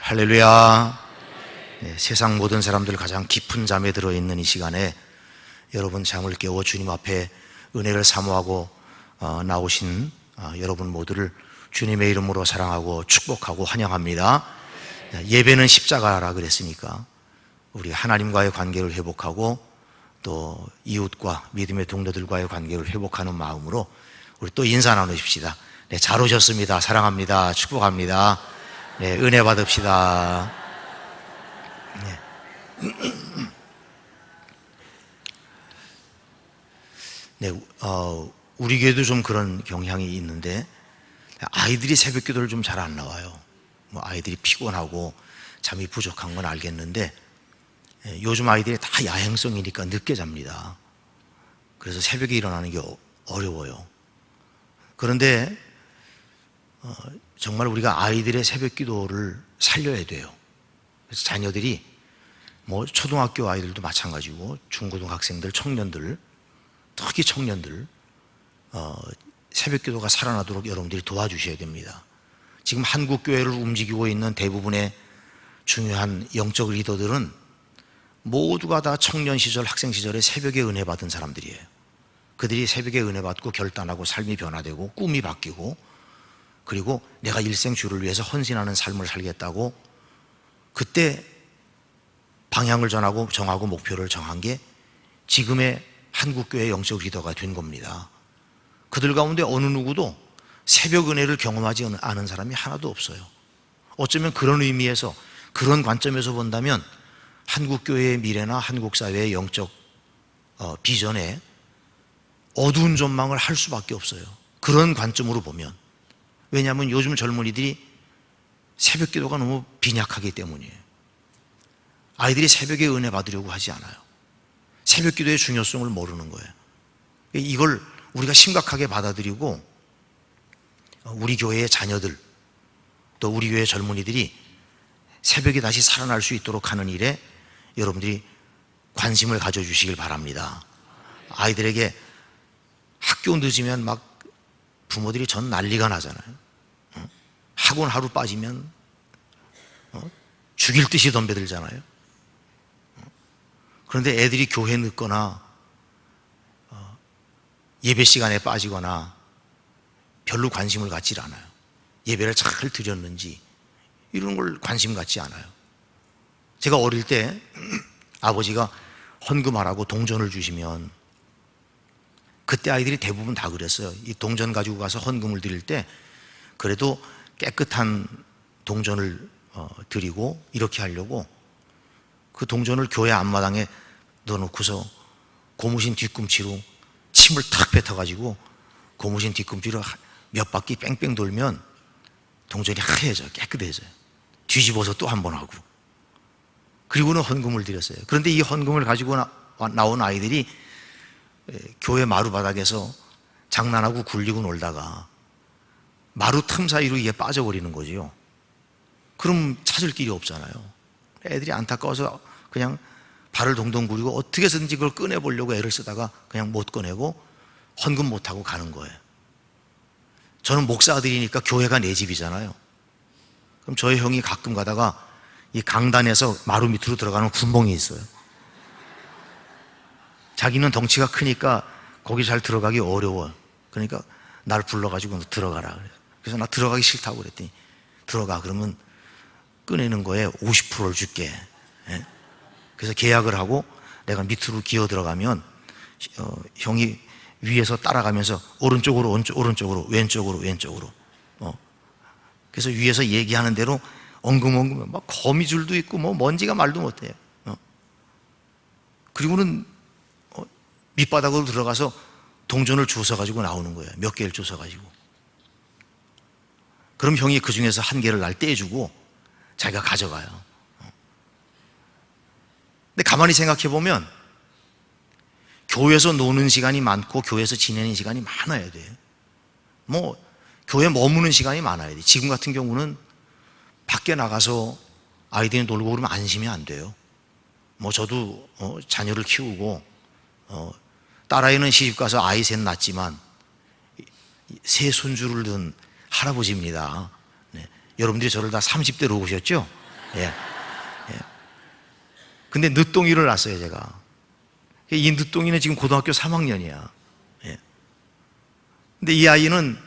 할렐루야. 네, 세상 모든 사람들 가장 깊은 잠에 들어있는 이 시간에 여러분 잠을 깨워 주님 앞에 은혜를 사모하고 나오신 여러분 모두를 주님의 이름으로 사랑하고 축복하고 환영합니다. 예배는 십자가라 그랬으니까 우리 하나님과의 관계를 회복하고 또 이웃과 믿음의 동료들과의 관계를 회복하는 마음으로 우리 또 인사 나누십시다. 네, 잘 오셨습니다. 사랑합니다. 축복합니다. 네, 은혜 받읍시다. 네. 네, 우리 교회도 좀 그런 경향이 있는데 아이들이 새벽 기도를 좀 잘 안 나와요. 뭐 아이들이 피곤하고 잠이 부족한 건 알겠는데 요즘 아이들이 다 야행성이니까 늦게 잡니다. 그래서 새벽에 일어나는 게 어려워요. 그런데 정말 우리가 아이들의 새벽 기도를 살려야 돼요. 그래서 자녀들이 뭐 초등학교 아이들도 마찬가지고 중고등학생들, 청년들, 특히 청년들 새벽 기도가 살아나도록 여러분들이 도와주셔야 됩니다. 지금 한국 교회를 움직이고 있는 대부분의 중요한 영적 리더들은 모두가 다 청년 시절, 학생 시절에 새벽에 은혜 받은 사람들이에요. 그들이 새벽에 은혜 받고 결단하고 삶이 변화되고 꿈이 바뀌고 그리고 내가 일생 주를 위해서 헌신하는 삶을 살겠다고 그때 방향을 정하고 목표를 정한 게 지금의 한국교회 영적 리더가 된 겁니다. 그들 가운데 어느 누구도 새벽 은혜를 경험하지 않은 사람이 하나도 없어요. 어쩌면 그런 의미에서 그런 관점에서 본다면 한국교회의 미래나 한국사회의 영적 비전에 어두운 전망을 할 수밖에 없어요. 그런 관점으로 보면. 왜냐하면 요즘 젊은이들이 새벽 기도가 너무 빈약하기 때문이에요. 아이들이 새벽에 은혜 받으려고 하지 않아요. 새벽 기도의 중요성을 모르는 거예요. 이걸 우리가 심각하게 받아들이고 우리 교회의 자녀들 또 우리 교회의 젊은이들이 새벽에 다시 살아날 수 있도록 하는 일에 여러분들이 관심을 가져주시길 바랍니다. 아이들에게 학교 늦으면 막 부모들이 전 난리가 나잖아요. 학원 하루 빠지면 죽일 듯이 덤벼들잖아요. 그런데 애들이 교회 늦거나 예배 시간에 빠지거나 별로 관심을 갖질 않아요. 예배를 잘 드렸는지 이런 걸 관심 갖지 않아요. 제가 어릴 때 아버지가 헌금하라고 동전을 주시면 그때 아이들이 대부분 다 그랬어요. 이 동전 가지고 가서 헌금을 드릴 때 그래도 깨끗한 동전을 드리고 이렇게 하려고 그 동전을 교회 앞마당에 넣어놓고서 고무신 뒤꿈치로 침을 탁 뱉어가지고 고무신 뒤꿈치로 몇 바퀴 뺑뺑 돌면 동전이 하얘져요. 깨끗해져요. 뒤집어서 또 한 번 하고 그리고는 헌금을 드렸어요. 그런데 이 헌금을 가지고 나온 아이들이 교회 마루 바닥에서 장난하고 굴리고 놀다가 마루 틈 사이로 이게 빠져버리는 거지요. 그럼 찾을 길이 없잖아요. 애들이 안타까워서 그냥 발을 동동 구리고 어떻게 해서든지 그걸 꺼내보려고 애를 쓰다가 그냥 못 꺼내고 헌금 못하고 가는 거예요. 저는 목사 아들이니까 교회가 내 집이잖아요. 그럼 저희 형이 가끔 가다가 이 강단에서 마루 밑으로 들어가는 구멍이 있어요. 자기는 덩치가 크니까 거기 잘 들어가기 어려워. 그러니까 날 불러가지고 들어가라 그래요. 그래서 나 들어가기 싫다고 그랬더니 들어가. 그러면 꺼내는 거에 50%를 줄게. 그래서 계약을 하고 내가 밑으로 기어 들어가면 형이 위에서 따라가면서 오른쪽으로 왼쪽으로 그래서 위에서 얘기하는 대로 엉금엉금 막 거미줄도 있고 뭐 먼지가 말도 못해요. 그리고는 밑바닥으로 들어가서 동전을 주워가지고 나오는 거예요. 몇 개를 주워가지고. 그럼 형이 그 중에서 한 개를 날 떼주고 자기가 가져가요. 근데 가만히 생각해 보면 교회에서 노는 시간이 많고 교회에서 지내는 시간이 많아야 돼요. 뭐 교회에 머무는 시간이 많아야 돼요. 지금 같은 경우는 밖에 나가서 아이들이 놀고 그러면 안심이 안 돼요. 뭐 저도 자녀를 키우고 딸아이는 시집가서 아이 셋 낳았지만 세 손주를 둔 할아버지입니다. 네. 여러분들이 저를 다 30대로 보셨죠? 예. 예. 근데 늦둥이를 낳았어요, 제가. 이 늦둥이는 지금 고등학교 3학년이야. 예. 근데 이 아이는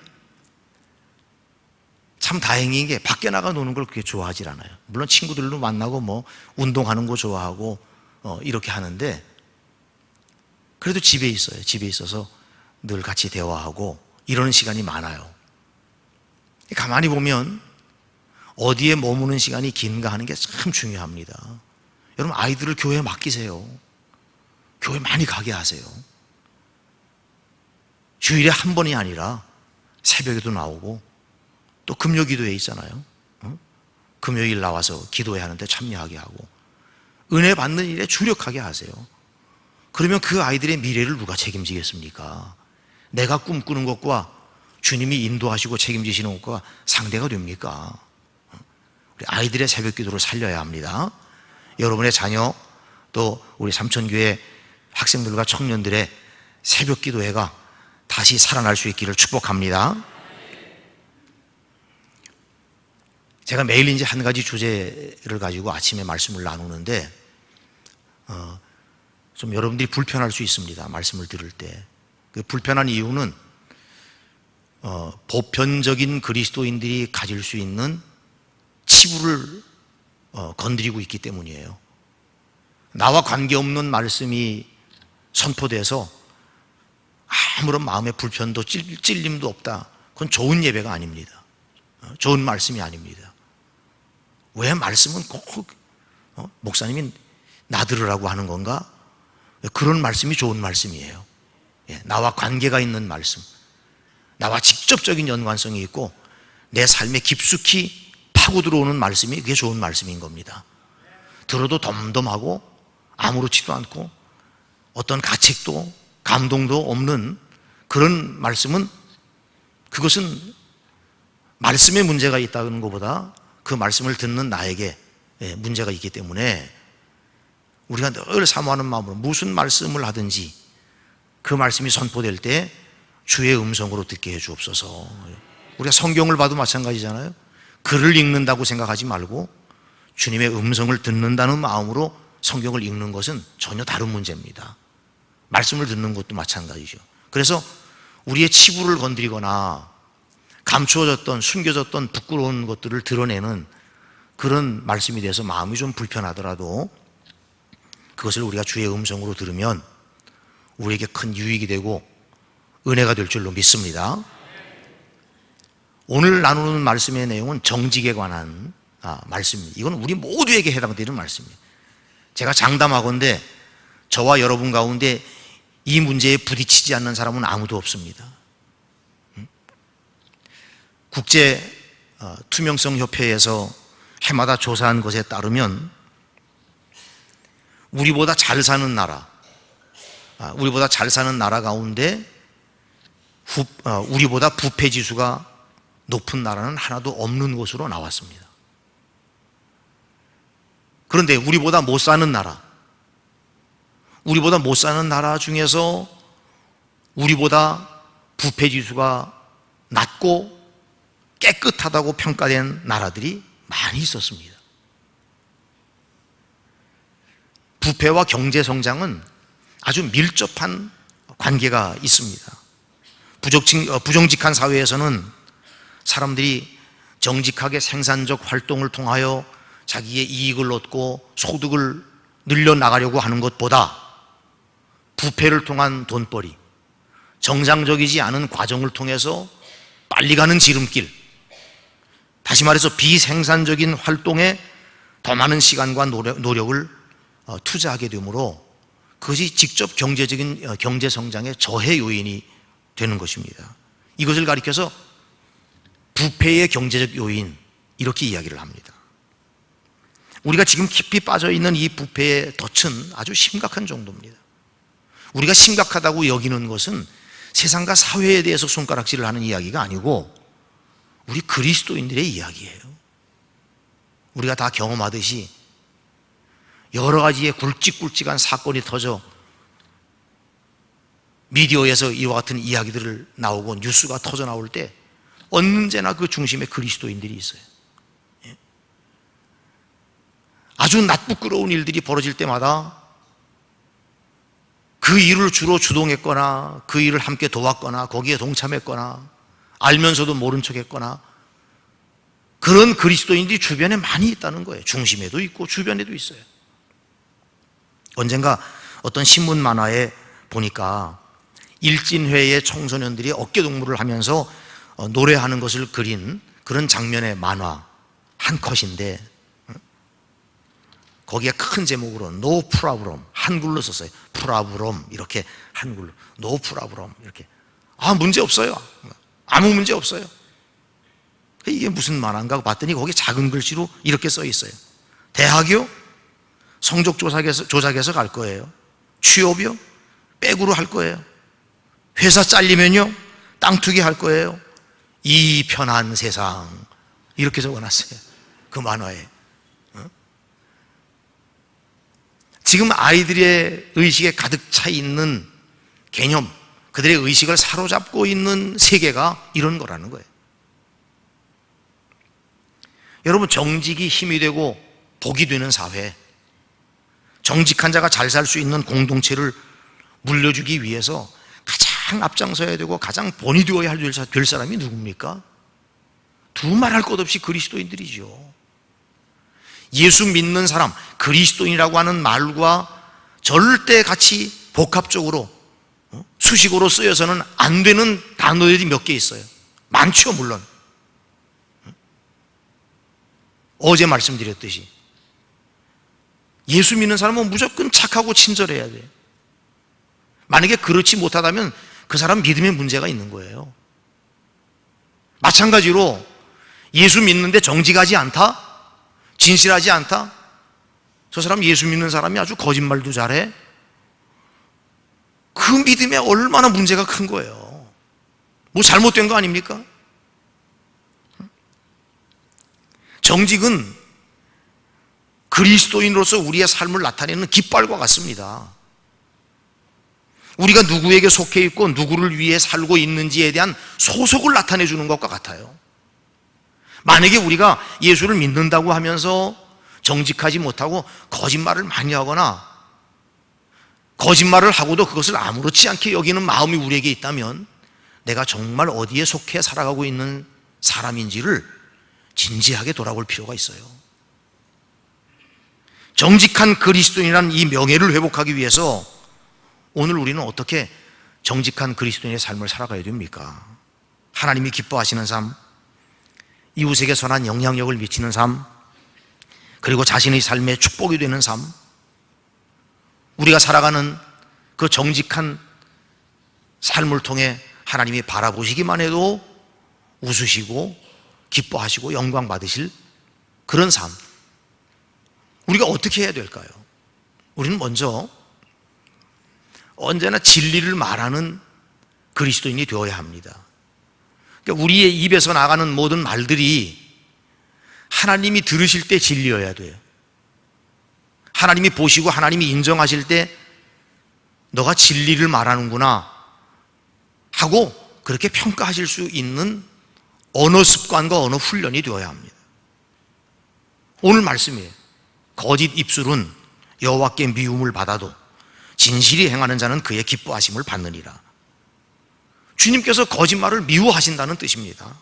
참 다행인 게 밖에 나가 노는 걸 그렇게 좋아하질 않아요. 물론 친구들도 만나고 뭐 운동하는 거 좋아하고 이렇게 하는데 그래도 집에 있어요. 집에 있어서 늘 같이 대화하고 이러는 시간이 많아요. 가만히 보면 어디에 머무는 시간이 긴가 하는 게 참 중요합니다. 여러분, 아이들을 교회에 맡기세요. 교회 많이 가게 하세요. 주일에 한 번이 아니라 새벽에도 나오고 또 금요 기도회 있잖아요. 금요일 나와서 기도회 하는데 참여하게 하고 은혜 받는 일에 주력하게 하세요. 그러면 그 아이들의 미래를 누가 책임지겠습니까? 내가 꿈꾸는 것과 주님이 인도하시고 책임지시는 것과 상대가 됩니까? 우리 아이들의 새벽 기도를 살려야 합니다. 여러분의 자녀 또 우리 삼천교회 학생들과 청년들의 새벽 기도회가 다시 살아날 수 있기를 축복합니다. 제가 매일 이제 한 가지 주제를 가지고 아침에 말씀을 나누는데 좀 여러분들이 불편할 수 있습니다. 말씀을 들을 때. 그 불편한 이유는 보편적인 그리스도인들이 가질 수 있는 치부를 건드리고 있기 때문이에요. 나와 관계없는 말씀이 선포돼서 아무런 마음의 불편도 찔림도 없다. 그건 좋은 예배가 아닙니다. 좋은 말씀이 아닙니다. 왜 말씀은 꼭 목사님이 나들으라고 하는 건가? 그런 말씀이 좋은 말씀이에요. 나와 관계가 있는 말씀, 나와 직접적인 연관성이 있고 내 삶에 깊숙이 파고 들어오는 말씀이 그게 좋은 말씀인 겁니다. 들어도 덤덤하고 아무렇지도 않고 어떤 가책도 감동도 없는 그런 말씀은 그것은 말씀에 문제가 있다는 것보다 그 말씀을 듣는 나에게 문제가 있기 때문에 우리가 늘 사모하는 마음으로 무슨 말씀을 하든지 그 말씀이 선포될 때 주의 음성으로 듣게 해 주옵소서. 우리가 성경을 봐도 마찬가지잖아요. 글을 읽는다고 생각하지 말고 주님의 음성을 듣는다는 마음으로 성경을 읽는 것은 전혀 다른 문제입니다. 말씀을 듣는 것도 마찬가지죠. 그래서 우리의 치부를 건드리거나 감추어졌던 숨겨졌던 부끄러운 것들을 드러내는 그런 말씀이 돼서 마음이 좀 불편하더라도 그것을 우리가 주의 음성으로 들으면 우리에게 큰 유익이 되고 은혜가 될 줄로 믿습니다. 오늘 나누는 말씀의 내용은 정직에 관한 말씀입니다. 이건 우리 모두에게 해당되는 말씀입니다. 제가 장담하건대 저와 여러분 가운데 이 문제에 부딪히지 않는 사람은 아무도 없습니다. 국제 투명성 협회에서 해마다 조사한 것에 따르면 우리보다 잘 사는 나라 가운데 우리보다 부패 지수가 높은 나라는 하나도 없는 것으로 나왔습니다. 그런데 우리보다 못 사는 나라 중에서 우리보다 부패 지수가 낮고 깨끗하다고 평가된 나라들이 많이 있었습니다. 부패와 경제 성장은 아주 밀접한 관계가 있습니다. 부정직한 사회에서는 사람들이 정직하게 생산적 활동을 통하여 자기의 이익을 얻고 소득을 늘려나가려고 하는 것보다 부패를 통한 돈벌이, 정상적이지 않은 과정을 통해서 빨리 가는 지름길, 다시 말해서 비생산적인 활동에 더 많은 시간과 노력을 투자하게 되므로 그것이 직접 경제적인 경제 성장의 저해 요인이 되는 것입니다. 이것을 가리켜서 부패의 경제적 요인 이렇게 이야기를 합니다. 우리가 지금 깊이 빠져있는 이 부패의 덫은 아주 심각한 정도입니다. 우리가 심각하다고 여기는 것은 세상과 사회에 대해서 손가락질을 하는 이야기가 아니고 우리 그리스도인들의 이야기예요. 우리가 다 경험하듯이 여러 가지의 굵직굵직한 사건이 터져 미디어에서 이와 같은 이야기들을 나오고 뉴스가 터져 나올 때 언제나 그 중심에 그리스도인들이 있어요. 아주 낯부끄러운 일들이 벌어질 때마다 그 일을 주로 주동했거나 그 일을 함께 도왔거나 거기에 동참했거나 알면서도 모른 척했거나 그런 그리스도인들이 주변에 많이 있다는 거예요. 중심에도 있고 주변에도 있어요. 언젠가 어떤 신문 만화에 보니까 일진회의 청소년들이 어깨동무를 하면서 노래하는 것을 그린 그런 장면의 만화 한 컷인데, 거기에 큰 제목으로 No problem, 한글로 썼어요. 프라브롬, 이렇게 한글로 No problem, 이렇게. 문제 없어요. 아무 문제 없어요. 이게 무슨 만화인가 하고 봤더니 거기 작은 글씨로 이렇게 써 있어요. 대학이요? 성적 조작해서 갈 거예요. 취업이요? 백으로 할 거예요. 회사 잘리면요? 땅 투기 할 거예요. 이 편한 세상, 이렇게 적어놨어요. 그 만화에. 지금 아이들의 의식에 가득 차 있는 개념, 그들의 의식을 사로잡고 있는 세계가 이런 거라는 거예요. 여러분, 정직이 힘이 되고 복이 되는 사회, 정직한 자가 잘 살 수 있는 공동체를 물려주기 위해서 가장 앞장서야 되고 가장 본이 되어야 될 사람이 누굽니까? 두말할 것 없이 그리스도인들이죠. 예수 믿는 사람, 그리스도인이라고 하는 말과 절대 같이 복합적으로 수식어로 쓰여서는 안 되는 단어들이 몇 개 있어요. 많죠, 물론. 어제 말씀드렸듯이 예수 믿는 사람은 무조건 착하고 친절해야 돼요. 만약에 그렇지 못하다면 그 사람 믿음에 문제가 있는 거예요. 마찬가지로 예수 믿는데 정직하지 않다? 진실하지 않다? 저 사람 예수 믿는 사람이 아주 거짓말도 잘해? 그 믿음에 얼마나 문제가 큰 거예요. 뭐 잘못된 거 아닙니까? 정직은 그리스도인으로서 우리의 삶을 나타내는 깃발과 같습니다. 우리가 누구에게 속해 있고 누구를 위해 살고 있는지에 대한 소속을 나타내 주는 것과 같아요. 만약에 우리가 예수를 믿는다고 하면서 정직하지 못하고 거짓말을 많이 하거나 거짓말을 하고도 그것을 아무렇지 않게 여기는 마음이 우리에게 있다면 내가 정말 어디에 속해 살아가고 있는 사람인지를 진지하게 돌아볼 필요가 있어요. 정직한 그리스도인이라는 이 명예를 회복하기 위해서 오늘 우리는 어떻게 정직한 그리스도인의 삶을 살아가야 됩니까? 하나님이 기뻐하시는 삶, 이웃에게 선한 영향력을 미치는 삶, 그리고 자신의 삶에 축복이 되는 삶, 우리가 살아가는 그 정직한 삶을 통해 하나님이 바라보시기만 해도 웃으시고 기뻐하시고 영광 받으실 그런 삶, 우리가 어떻게 해야 될까요? 우리는 먼저 언제나 진리를 말하는 그리스도인이 되어야 합니다. 그러니까 우리의 입에서 나가는 모든 말들이 하나님이 들으실 때 진리여야 돼요. 하나님이 보시고 하나님이 인정하실 때 너가 진리를 말하는구나 하고 그렇게 평가하실 수 있는 언어 습관과 언어 훈련이 되어야 합니다. 오늘 말씀이에요. 거짓 입술은 여호와께 미움을 받아도 진실이 행하는 자는 그의 기뻐하심을 받느니라. 주님께서 거짓말을 미워하신다는 뜻입니다.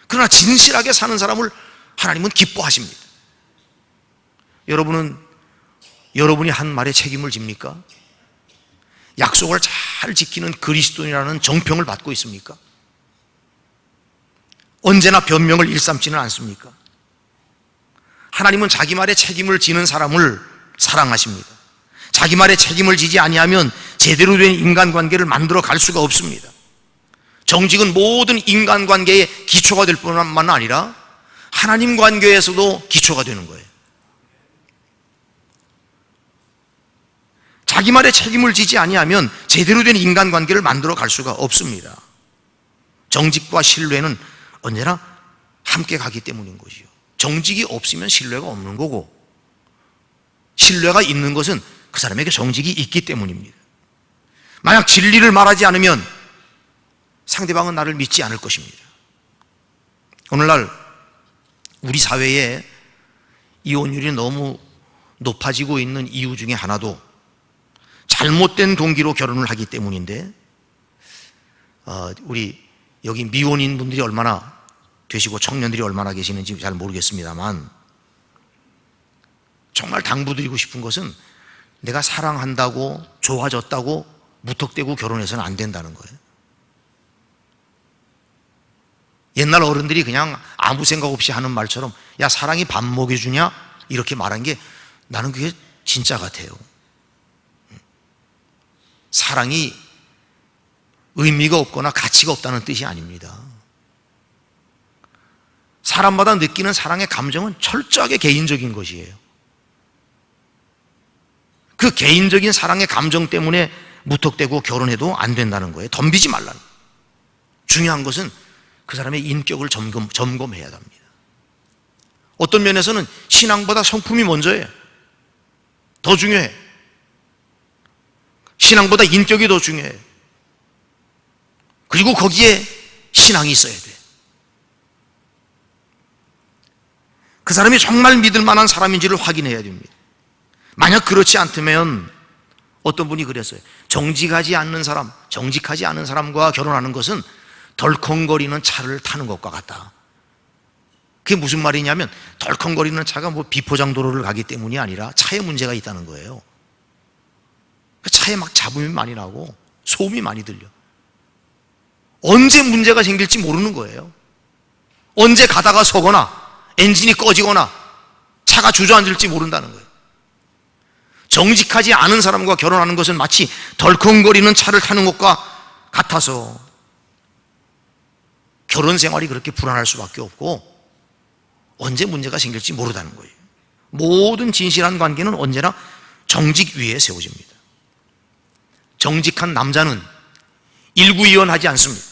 그러나 진실하게 사는 사람을 하나님은 기뻐하십니다. 여러분이 한 말에 책임을 집니까? 약속을 잘 지키는 그리스도인이라는 정평을 받고 있습니까? 언제나 변명을 일삼지는 않습니까? 하나님은 자기 말에 책임을 지는 사람을 사랑하십니다. 자기 말에 책임을 지지 아니하면 제대로 된 인간관계를 만들어 갈 수가 없습니다. 정직은 모든 인간관계의 기초가 될 뿐만 아니라 하나님 관계에서도 기초가 되는 거예요. 자기 말에 책임을 지지 아니하면 제대로 된 인간관계를 만들어 갈 수가 없습니다. 정직과 신뢰는 언제나 함께 가기 때문인 것이요. 정직이 없으면 신뢰가 없는 거고, 신뢰가 있는 것은 그 사람에게 정직이 있기 때문입니다. 만약 진리를 말하지 않으면 상대방은 나를 믿지 않을 것입니다. 오늘날 우리 사회에 이혼율이 너무 높아지고 있는 이유 중에 하나도 잘못된 동기로 결혼을 하기 때문인데, 우리 여기 미혼인 분들이 얼마나 되시고 청년들이 얼마나 계시는지 잘 모르겠습니다만, 정말 당부드리고 싶은 것은 내가 사랑한다고 좋아졌다고 무턱대고 결혼해서는 안 된다는 거예요. 옛날 어른들이 그냥 아무 생각 없이 하는 말처럼 야 사랑이 밥 먹여주냐 이렇게 말한 게 나는 그게 진짜 같아요. 사랑이 의미가 없거나 가치가 없다는 뜻이 아닙니다. 사람마다 느끼는 사랑의 감정은 철저하게 개인적인 것이에요. 그 개인적인 사랑의 감정 때문에 무턱대고 결혼해도 안 된다는 거예요. 덤비지 말라는 거예요. 중요한 것은 그 사람의 인격을 점검해야 합니다. 어떤 면에서는 신앙보다 성품이 먼저예요. 더 중요해. 신앙보다 인격이 더 중요해요. 그리고 거기에 신앙이 있어야 돼. 그 사람이 정말 믿을 만한 사람인지를 확인해야 됩니다. 만약 그렇지 않다면 어떤 분이 그랬어요. 정직하지 않는 사람과 결혼하는 것은 덜컹거리는 차를 타는 것과 같다. 그게 무슨 말이냐면 덜컹거리는 차가 뭐 비포장도로를 가기 때문이 아니라 차에 문제가 있다는 거예요. 차에 막 잡음이 많이 나고 소음이 많이 들려. 언제 문제가 생길지 모르는 거예요. 언제 가다가 서거나 엔진이 꺼지거나 차가 주저앉을지 모른다는 거예요. 정직하지 않은 사람과 결혼하는 것은 마치 덜컹거리는 차를 타는 것과 같아서 결혼 생활이 그렇게 불안할 수밖에 없고 언제 문제가 생길지 모르다는 거예요. 모든 진실한 관계는 언제나 정직 위에 세워집니다. 정직한 남자는 일구이연하지 않습니다.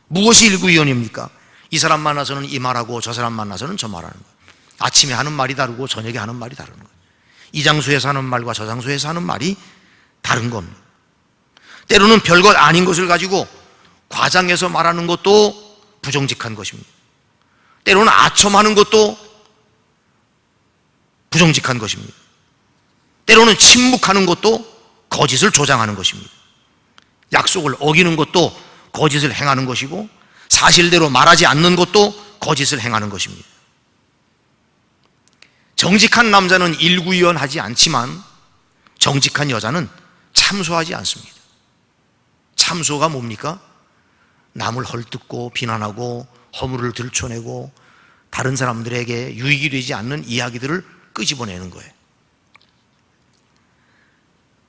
무엇이 일구이연입니까? 이 사람 만나서는 이 말하고 저 사람 만나서는 저 말하는 거예요. 아침에 하는 말이 다르고 저녁에 하는 말이 다른 거예요. 이 장소에서 하는 말과 저 장소에서 하는 말이 다른 겁니다. 때로는 별것 아닌 것을 가지고 과장해서 말하는 것도 부정직한 것입니다. 때로는 아첨하는 것도 부정직한 것입니다. 때로는 침묵하는 것도 거짓을 조장하는 것입니다. 약속을 어기는 것도 거짓을 행하는 것이고 사실대로 말하지 않는 것도 거짓을 행하는 것입니다. 정직한 남자는 일구이연하지 않지만 정직한 여자는 참소하지 않습니다. 참소가 뭡니까? 남을 헐뜯고 비난하고 허물을 들춰내고 다른 사람들에게 유익이 되지 않는 이야기들을 끄집어내는 거예요.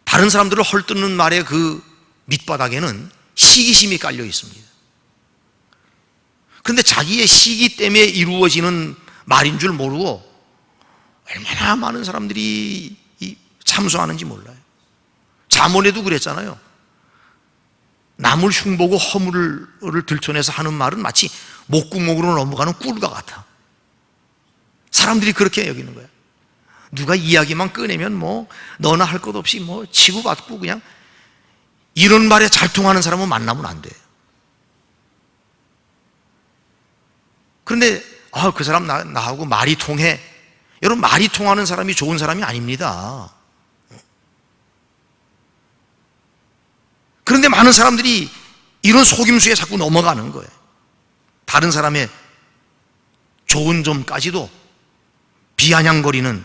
다른 사람들을 헐뜯는 말의 그 밑바닥에는 시기심이 깔려 있습니다. 그런데 자기의 시기 때문에 이루어지는 말인 줄 모르고 얼마나 많은 사람들이 참소하는지 몰라요. 잠언에도 그랬잖아요. 남을 흉보고 허물을 들춰내서 하는 말은 마치 목구멍으로 넘어가는 꿀과 같아. 사람들이 그렇게 여기는 거야. 누가 이야기만 꺼내면 뭐 너나 할 것 없이 뭐 치고받고 그냥 이런 말에 잘 통하는 사람은 만나면 안 돼. 그런데 그 사람 나하고 말이 통해. 여러분, 말이 통하는 사람이 좋은 사람이 아닙니다. 그런데 많은 사람들이 이런 속임수에 자꾸 넘어가는 거예요. 다른 사람의 좋은 점까지도 비아냥거리는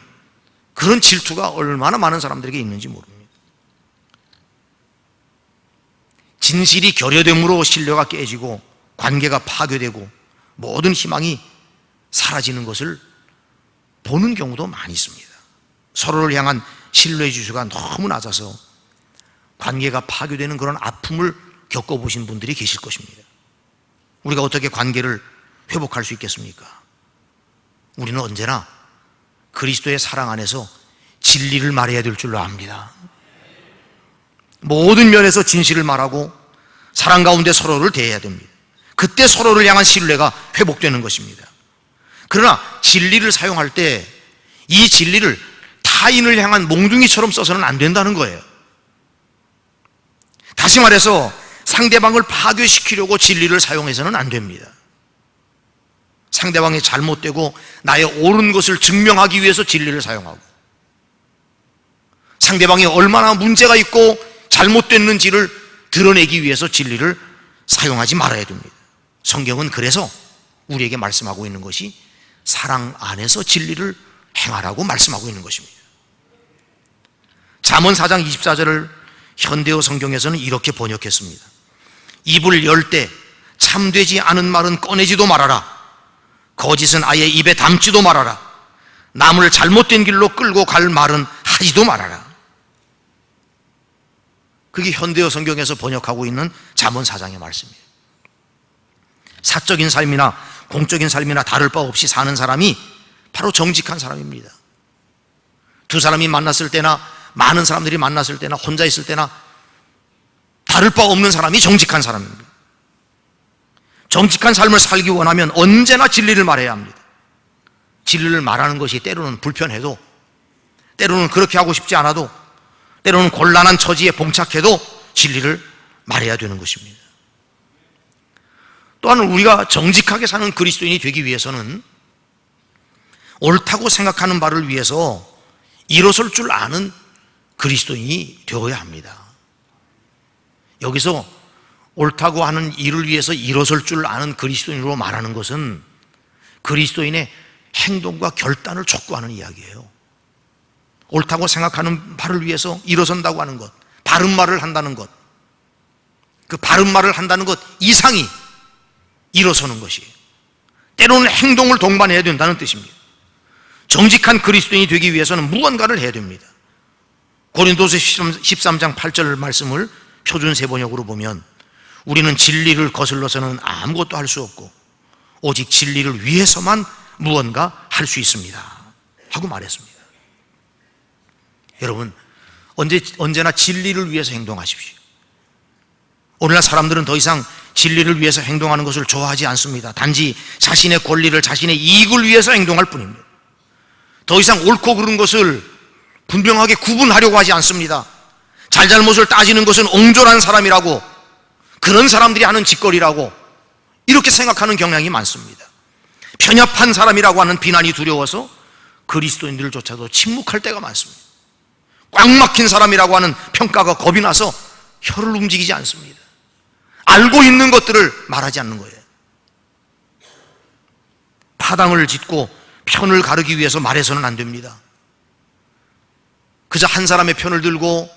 그런 질투가 얼마나 많은 사람들에게 있는지 모릅니다. 진실이 결여됨으로 신뢰가 깨지고 관계가 파괴되고 모든 희망이 사라지는 것을 보는 경우도 많이 있습니다. 서로를 향한 신뢰 지수가 너무 낮아서 관계가 파괴되는 그런 아픔을 겪어보신 분들이 계실 것입니다. 우리가 어떻게 관계를 회복할 수 있겠습니까? 우리는 언제나 그리스도의 사랑 안에서 진리를 말해야 될 줄로 압니다. 모든 면에서 진실을 말하고 사랑 가운데 서로를 대해야 됩니다. 그때 서로를 향한 신뢰가 회복되는 것입니다. 그러나 진리를 사용할 때 이 진리를 타인을 향한 몽둥이처럼 써서는 안 된다는 거예요. 다시 말해서 상대방을 파괴시키려고 진리를 사용해서는 안 됩니다. 상대방이 잘못되고 나의 옳은 것을 증명하기 위해서 진리를 사용하고, 상대방이 얼마나 문제가 있고 잘못됐는지를 드러내기 위해서 진리를 사용하지 말아야 됩니다. 성경은 그래서 우리에게 말씀하고 있는 것이 사랑 안에서 진리를 행하라고 말씀하고 있는 것입니다. 잠언 4장 24절을 현대어 성경에서는 이렇게 번역했습니다. 입을 열 때 참되지 않은 말은 꺼내지도 말아라. 거짓은 아예 입에 담지도 말아라. 남을 잘못된 길로 끌고 갈 말은 하지도 말아라. 그게 현대어 성경에서 번역하고 있는 잠언 4장의 말씀이에요. 사적인 삶이나 공적인 삶이나 다를 바 없이 사는 사람이 바로 정직한 사람입니다. 두 사람이 만났을 때나 많은 사람들이 만났을 때나 혼자 있을 때나 다를 바 없는 사람이 정직한 사람입니다. 정직한 삶을 살기 원하면 언제나 진리를 말해야 합니다. 진리를 말하는 것이 때로는 불편해도, 때로는 그렇게 하고 싶지 않아도, 때로는 곤란한 처지에 봉착해도 진리를 말해야 되는 것입니다. 또한 우리가 정직하게 사는 그리스도인이 되기 위해서는 옳다고 생각하는 바를 위해서 일어설 줄 아는 그리스도인이 되어야 합니다. 여기서 옳다고 하는 일을 위해서 일어설 줄 아는 그리스도인으로 말하는 것은 그리스도인의 행동과 결단을 촉구하는 이야기예요. 옳다고 생각하는 바를 위해서 일어선다고 하는 것, 바른 말을 한다는 것, 그 바른 말을 한다는 것 이상이 일어서는 것이 때로는 행동을 동반해야 된다는 뜻입니다. 정직한 그리스도인이 되기 위해서는 무언가를 해야 됩니다. 고린도서 13장 8절 말씀을 표준 세번역으로 보면 우리는 진리를 거슬러서는 아무것도 할 수 없고 오직 진리를 위해서만 무언가 할 수 있습니다 하고 말했습니다. 여러분, 언제나 진리를 위해서 행동하십시오. 오늘날 사람들은 더 이상 진리를 위해서 행동하는 것을 좋아하지 않습니다. 단지 자신의 권리를, 자신의 이익을 위해서 행동할 뿐입니다. 더 이상 옳고 그른 것을 분명하게 구분하려고 하지 않습니다. 잘잘못을 따지는 것은 옹졸한 사람이라고, 그런 사람들이 하는 짓거리라고 이렇게 생각하는 경향이 많습니다. 편협한 사람이라고 하는 비난이 두려워서 그리스도인들조차도 침묵할 때가 많습니다. 꽉 막힌 사람이라고 하는 평가가 겁이 나서 혀를 움직이지 않습니다. 알고 있는 것들을 말하지 않는 거예요. 파당을 짓고 편을 가르기 위해서 말해서는 안 됩니다. 그저 한 사람의 편을 들고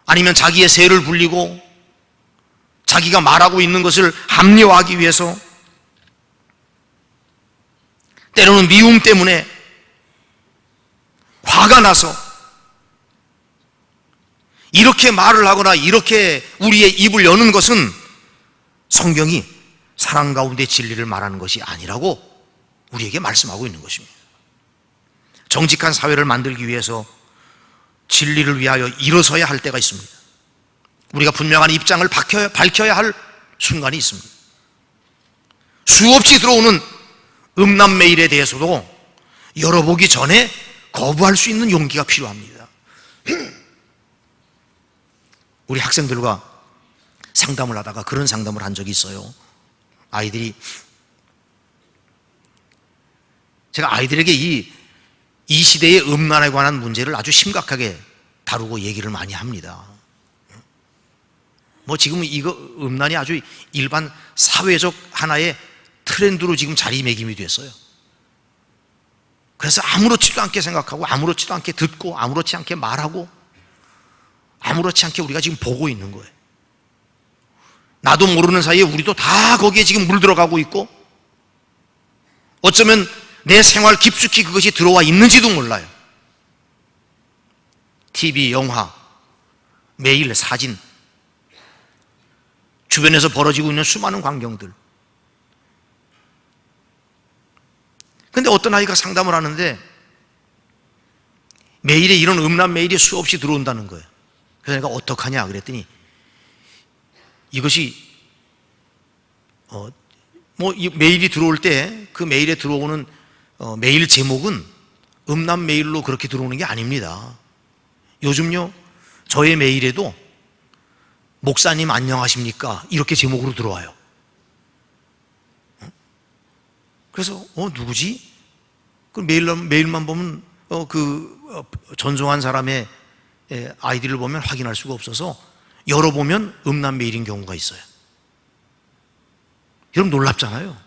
아니면 자기의 세를 불리고 자기가 말하고 있는 것을 합리화하기 위해서, 때로는 미움 때문에 화가 나서 이렇게 말을 하거나 이렇게 우리의 입을 여는 것은 성경이 사랑 가운데 진리를 말하는 것이 아니라고 우리에게 말씀하고 있는 것입니다. 정직한 사회를 만들기 위해서 진리를 위하여 일어서야 할 때가 있습니다. 우리가 분명한 입장을 밝혀야 할 순간이 있습니다. 수없이 들어오는 음란 메일에 대해서도 열어보기 전에 거부할 수 있는 용기가 필요합니다. 우리 학생들과 상담을 하다가 그런 상담을 한 적이 있어요. 제가 아이들에게 이 시대의 음란에 관한 문제를 아주 심각하게 다루고 얘기를 많이 합니다. 지금 이거 음란이 아주 일반 사회적 하나의 트렌드로 지금 자리매김이 됐어요. 그래서 아무렇지도 않게 생각하고 아무렇지도 않게 듣고 아무렇지 않게 말하고 아무렇지 않게 우리가 지금 보고 있는 거예요. 나도 모르는 사이에 우리도 다 거기에 지금 물들어가고 있고 어쩌면 내 생활 깊숙이 그것이 들어와 있는지도 몰라요. TV, 영화, 메일, 사진, 주변에서 벌어지고 있는 수많은 광경들. 근데 어떤 아이가 상담을 하는데 메일에 이런 음란 메일이 수없이 들어온다는 거예요. 그래서 내가 어떡하냐 그랬더니 이것이 이 메일이 들어올 때 그 메일에 들어오는 메일 제목은 음란 메일로 그렇게 들어오는 게 아닙니다. 요즘요 저의 메일에도 목사님 안녕하십니까 이렇게 제목으로 들어와요. 그래서 누구지? 그 메일만 보면 전송한 사람의 아이디를 보면 확인할 수가 없어서 열어보면 음란 메일인 경우가 있어요. 여러분 놀랍잖아요.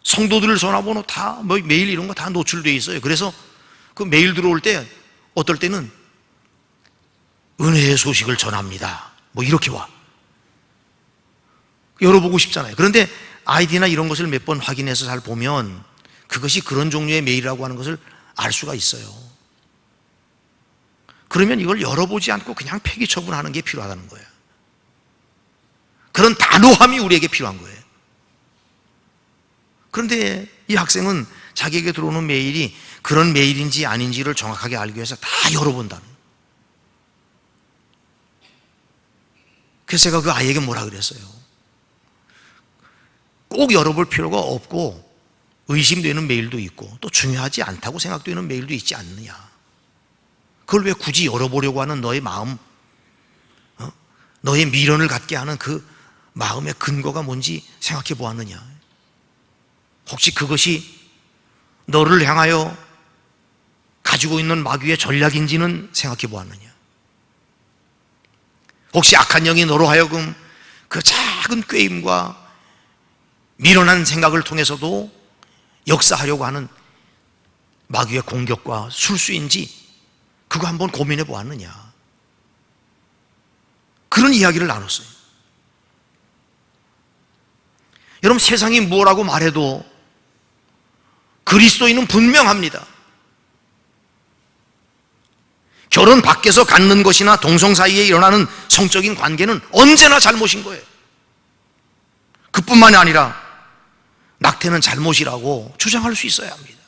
성도들 전화번호 다 메일 이런 거 다 노출되어 있어요. 그래서 그 메일 들어올 때 어떨 때는 은혜의 소식을 전합니다 이렇게 와. 열어보고 싶잖아요. 그런데 아이디나 이런 것을 몇 번 확인해서 잘 보면 그것이 그런 종류의 메일이라고 하는 것을 알 수가 있어요. 그러면 이걸 열어보지 않고 그냥 폐기 처분하는 게 필요하다는 거예요. 그런 단호함이 우리에게 필요한 거예요. 그런데 이 학생은 자기에게 들어오는 메일이 그런 메일인지 아닌지를 정확하게 알기 위해서 다 열어본다는 거예요. 그래서 제가 그 아이에게 뭐라 그랬어요? 꼭 열어볼 필요가 없고 의심되는 메일도 있고 또 중요하지 않다고 생각되는 메일도 있지 않느냐. 그걸 왜 굳이 열어보려고 하는 너의 마음, 너의 미련을 갖게 하는 그 마음의 근거가 뭔지 생각해 보았느냐. 혹시 그것이 너를 향하여 가지고 있는 마귀의 전략인지는 생각해 보았느냐. 혹시 악한 영이 너로 하여금 그 작은 꾀임과 미련한 생각을 통해서도 역사하려고 하는 마귀의 공격과 술수인지 그거 한번 고민해 보았느냐. 그런 이야기를 나눴어요. 여러분, 세상이 뭐라고 말해도 그리스도인은 분명합니다. 결혼 밖에서 갖는 것이나 동성 사이에 일어나는 성적인 관계는 언제나 잘못인 거예요. 그뿐만이 아니라 낙태는 잘못이라고 주장할 수 있어야 합니다.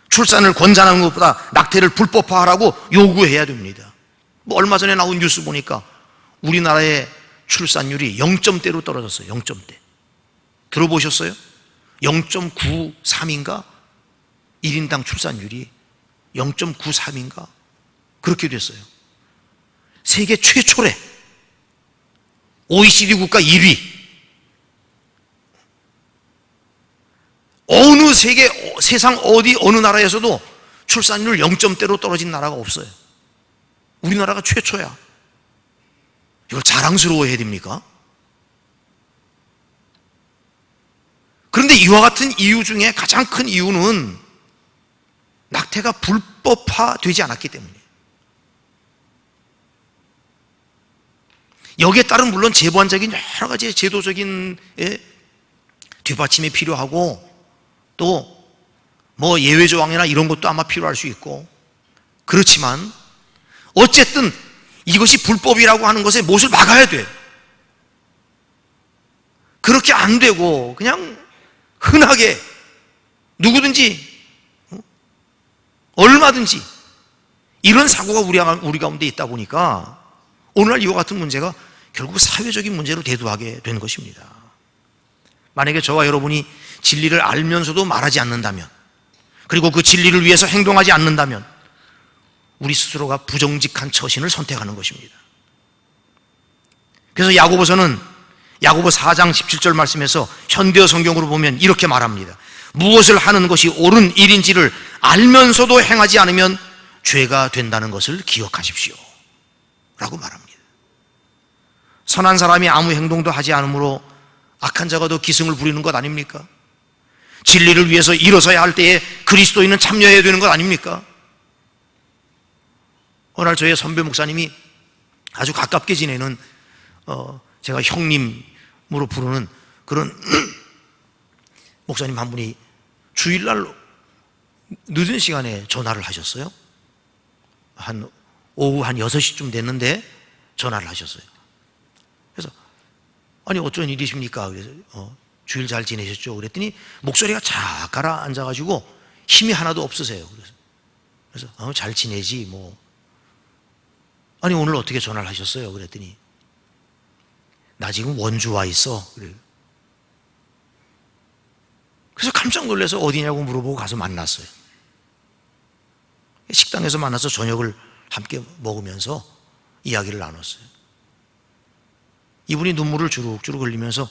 출산을 권장하는 것보다 낙태를 불법화하라고 요구해야 됩니다. 얼마 전에 나온 뉴스 보니까 우리나라의 출산율이 0점대로 떨어졌어요. 0점대. 들어보셨어요? 0.93인가? 1인당 출산율이 0.93인가? 그렇게 됐어요. 세계 최초래. OECD 국가 1위. 어느 세상 어느 나라에서도 출산율 0점대로 떨어진 나라가 없어요. 우리나라가 최초야. 이걸 자랑스러워해야 됩니까? 그런데 이와 같은 이유 중에 가장 큰 이유는 낙태가 불법화되지 않았기 때문이에요. 여기에 따른 물론 제도적인 여러 가지 제도적인 뒷받침이 필요하고 또 예외 조항이나 이런 것도 아마 필요할 수 있고, 그렇지만 어쨌든 이것이 불법이라고 하는 것에 못을 막아야 돼. 그렇게 안 되고 그냥 흔하게 누구든지 얼마든지 이런 사고가 우리 가운데 있다 보니까 오늘날 이와 같은 문제가 결국 사회적인 문제로 대두하게 된 것입니다. 만약에 저와 여러분이 진리를 알면서도 말하지 않는다면, 그리고 그 진리를 위해서 행동하지 않는다면 우리 스스로가 부정직한 처신을 선택하는 것입니다. 그래서 야고보서는 야고보 4장 17절 말씀에서 현대어 성경으로 보면 이렇게 말합니다. 무엇을 하는 것이 옳은 일인지를 알면서도 행하지 않으면 죄가 된다는 것을 기억하십시오 라고 말합니다. 선한 사람이 아무 행동도 하지 않으므로 악한 자가 더 기승을 부리는 것 아닙니까? 진리를 위해서 일어서야 할 때에 그리스도인은 참여해야 되는 것 아닙니까? 어느 날 저희 선배 목사님이 아주 가깝게 지내는 제가 형님으로 부르는 그런 목사님 한 분이 주일날 늦은 시간에 전화를 하셨어요. 오후 한 6시쯤 됐는데 전화를 하셨어요. 그래서 아니 어쩐 일이십니까? 그래서 주일 잘 지내셨죠? 그랬더니 목소리가 쫙 가라앉아가지고 힘이 하나도 없으세요. 그래서 잘 지내지 뭐. 아니 오늘 어떻게 전화를 하셨어요? 그랬더니 나 지금 원주 와 있어. 그래요. 그래서 깜짝 놀라서 어디냐고 물어보고 가서 만났어요. 식당에서 만나서 저녁을 함께 먹으면서 이야기를 나눴어요. 이분이 눈물을 주룩주룩 흘리면서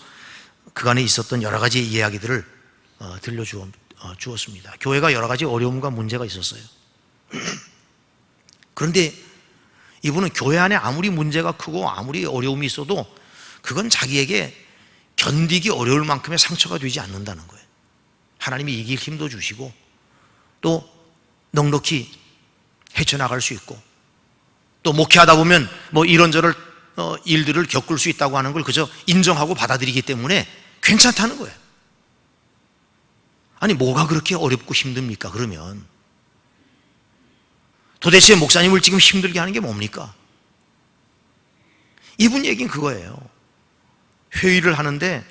그간에 있었던 여러 가지 이야기들을 들려주었습니다. 교회가 여러 가지 어려움과 문제가 있었어요. 그런데 이분은 교회 안에 아무리 문제가 크고 아무리 어려움이 있어도 그건 자기에게 견디기 어려울 만큼의 상처가 되지 않는다는 거예요. 하나님이 이길 힘도 주시고 또 넉넉히 헤쳐나갈 수 있고 또 목회하다 보면 뭐 이런저런 일들을 겪을 수 있다고 하는 걸 그저 인정하고 받아들이기 때문에 괜찮다는 거예요. 아니 뭐가 그렇게 어렵고 힘듭니까? 그러면 도대체 목사님을 지금 힘들게 하는 게 뭡니까? 이분 얘기는 그거예요. 회의를 하는데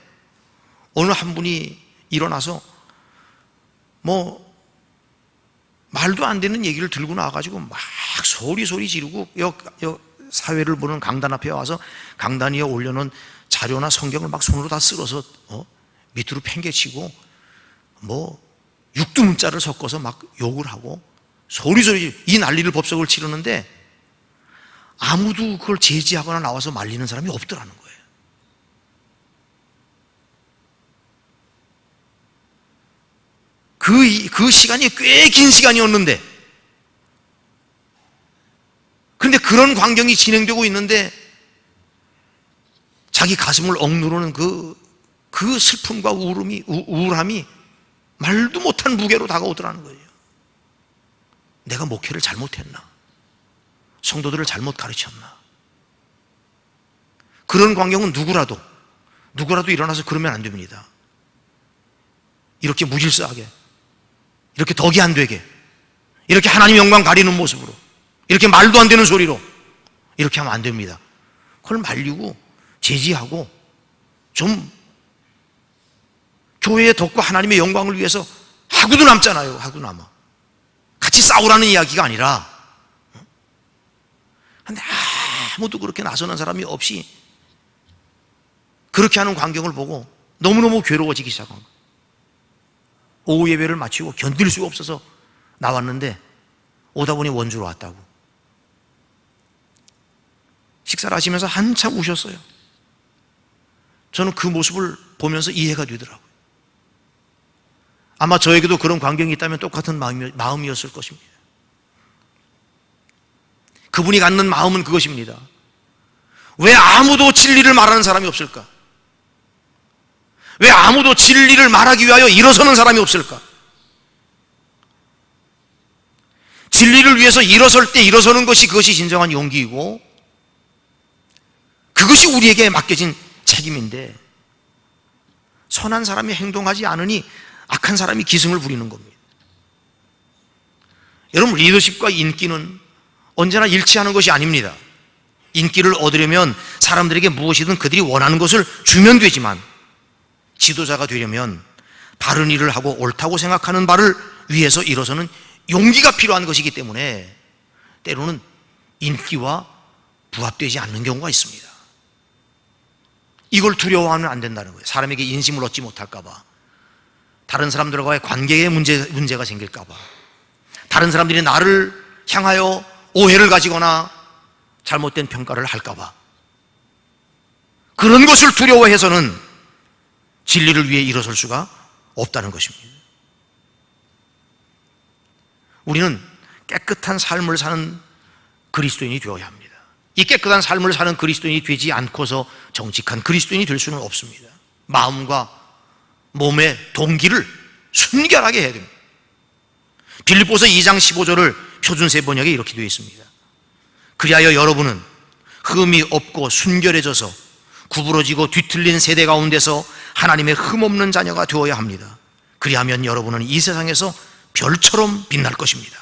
어느 한 분이 일어나서 뭐 말도 안 되는 얘기를 들고 나와가지고 막 소리 지르고 사회를 보는 강단 앞에 와서 강단 위에 올려놓은 자료나 성경을 막 손으로 다 쓸어서 밑으로 팽개치고 뭐 육두문자를 섞어서 막 욕을 하고 소리 이 난리를 법석을 치르는데 아무도 그걸 제지하거나 나와서 말리는 사람이 없더라는 거예요. 그 시간이 꽤 긴 시간이었는데, 그런데 그런 광경이 진행되고 있는데 자기 가슴을 억누르는 그 슬픔과 우울함이 말도 못한 무게로 다가오더라는 거예요. 내가 목회를 잘못했나? 성도들을 잘못 가르쳤나? 그런 광경은 누구라도 일어나서 그러면 안 됩니다. 이렇게 무질서하게, 이렇게 덕이 안 되게, 이렇게 하나님 영광 가리는 모습으로, 이렇게 말도 안 되는 소리로 이렇게 하면 안 됩니다. 그걸 말리고 제지하고 좀 교회의 덕과 하나님의 영광을 위해서 하고도 남잖아요. 하고 남아. 같이 싸우라는 이야기가 아니라. 그런데 아무도 그렇게 나서는 사람이 없이 그렇게 하는 광경을 보고 너무너무 괴로워지기 시작한 거예요. 오후 예배를 마치고 견딜 수가 없어서 나왔는데 오다 보니 원주로 왔다고. 식사를 하시면서 한참 우셨어요. 저는 그 모습을 보면서 이해가 되더라고요. 아마 저에게도 그런 광경이 있다면 똑같은 마음이었을 것입니다. 그분이 갖는 마음은 그것입니다. 왜 아무도 진리를 말하는 사람이 없을까? 왜 아무도 진리를 말하기 위하여 일어서는 사람이 없을까? 진리를 위해서 일어설 때 일어서는 것이 그것이 진정한 용기이고 그것이 우리에게 맡겨진 책임인데, 선한 사람이 행동하지 않으니 악한 사람이 기승을 부리는 겁니다. 여러분, 리더십과 인기는 언제나 일치하는 것이 아닙니다. 인기를 얻으려면 사람들에게 무엇이든 그들이 원하는 것을 주면 되지만, 지도자가 되려면 바른 일을 하고 옳다고 생각하는 바를 위해서 일어서는 용기가 필요한 것이기 때문에 때로는 인기와 부합되지 않는 경우가 있습니다. 이걸 두려워하면 안 된다는 거예요. 사람에게 인심을 얻지 못할까 봐, 다른 사람들과의 관계에 문제가 생길까 봐, 다른 사람들이 나를 향하여 오해를 가지거나 잘못된 평가를 할까 봐, 그런 것을 두려워해서는 진리를 위해 일어설 수가 없다는 것입니다. 우리는 깨끗한 삶을 사는 그리스도인이 되어야 합니다. 이 깨끗한 삶을 사는 그리스도인이 되지 않고서 정직한 그리스도인이 될 수는 없습니다. 마음과 몸의 동기를 순결하게 해야 됩니다. 빌립보서 2장 15절을 표준세 번역에 이렇게 되어 있습니다. 그리하여 여러분은 흠이 없고 순결해져서 구부러지고 뒤틀린 세대 가운데서 하나님의 흠없는 자녀가 되어야 합니다. 그리하면 여러분은 이 세상에서 별처럼 빛날 것입니다.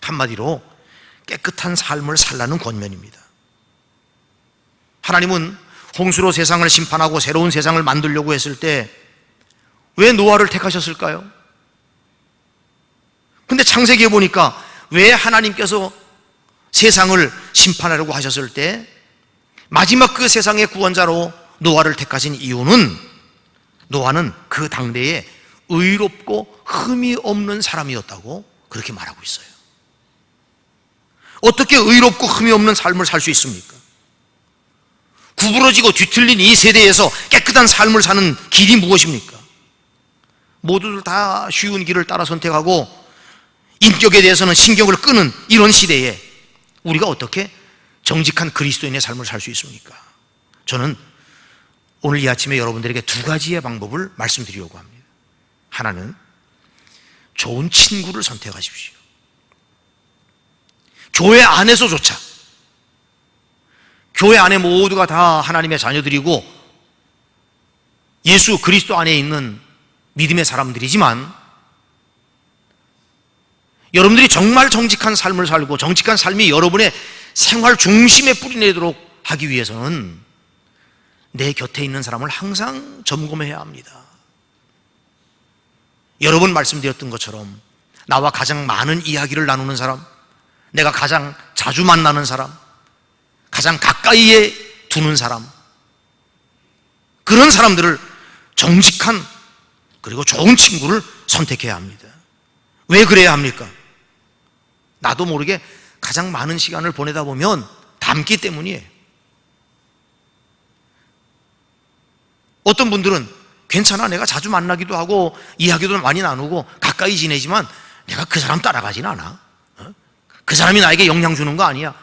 한마디로 깨끗한 삶을 살라는 권면입니다. 하나님은 홍수로 세상을 심판하고 새로운 세상을 만들려고 했을 때 왜 노아를 택하셨을까요? 근데 창세기에 보니까 왜 하나님께서 세상을 심판하려고 하셨을 때 마지막 그 세상의 구원자로 노아를 택하신 이유는, 노아는 그 당대에 의롭고 흠이 없는 사람이었다고 그렇게 말하고 있어요. 어떻게 의롭고 흠이 없는 삶을 살 수 있습니까? 구부러지고 뒤틀린 이 세대에서 깨끗한 삶을 사는 길이 무엇입니까? 모두들 다 쉬운 길을 따라 선택하고 인격에 대해서는 신경을 끄는 이런 시대에 우리가 어떻게 정직한 그리스도인의 삶을 살 수 있습니까? 저는 오늘 이 아침에 여러분들에게 두 가지의 방법을 말씀드리려고 합니다. 하나는 좋은 친구를 선택하십시오. 교회 안에서조차, 교회 안에 모두가 다 하나님의 자녀들이고 예수 그리스도 안에 있는 믿음의 사람들이지만, 여러분들이 정말 정직한 삶을 살고 정직한 삶이 여러분의 생활 중심에 뿌리내도록 하기 위해서는 내 곁에 있는 사람을 항상 점검해야 합니다. 여러 번 말씀드렸던 것처럼 나와 가장 많은 이야기를 나누는 사람, 내가 가장 자주 만나는 사람, 가장 가까이에 두는 사람, 그런 사람들을 정직한 그리고 좋은 친구를 선택해야 합니다. 왜 그래야 합니까? 나도 모르게 가장 많은 시간을 보내다 보면 닮기 때문이에요. 어떤 분들은 괜찮아, 내가 자주 만나기도 하고 이야기도 많이 나누고 가까이 지내지만 내가 그 사람 따라가진 않아. 그 사람이 나에게 영향 주는 거 아니야.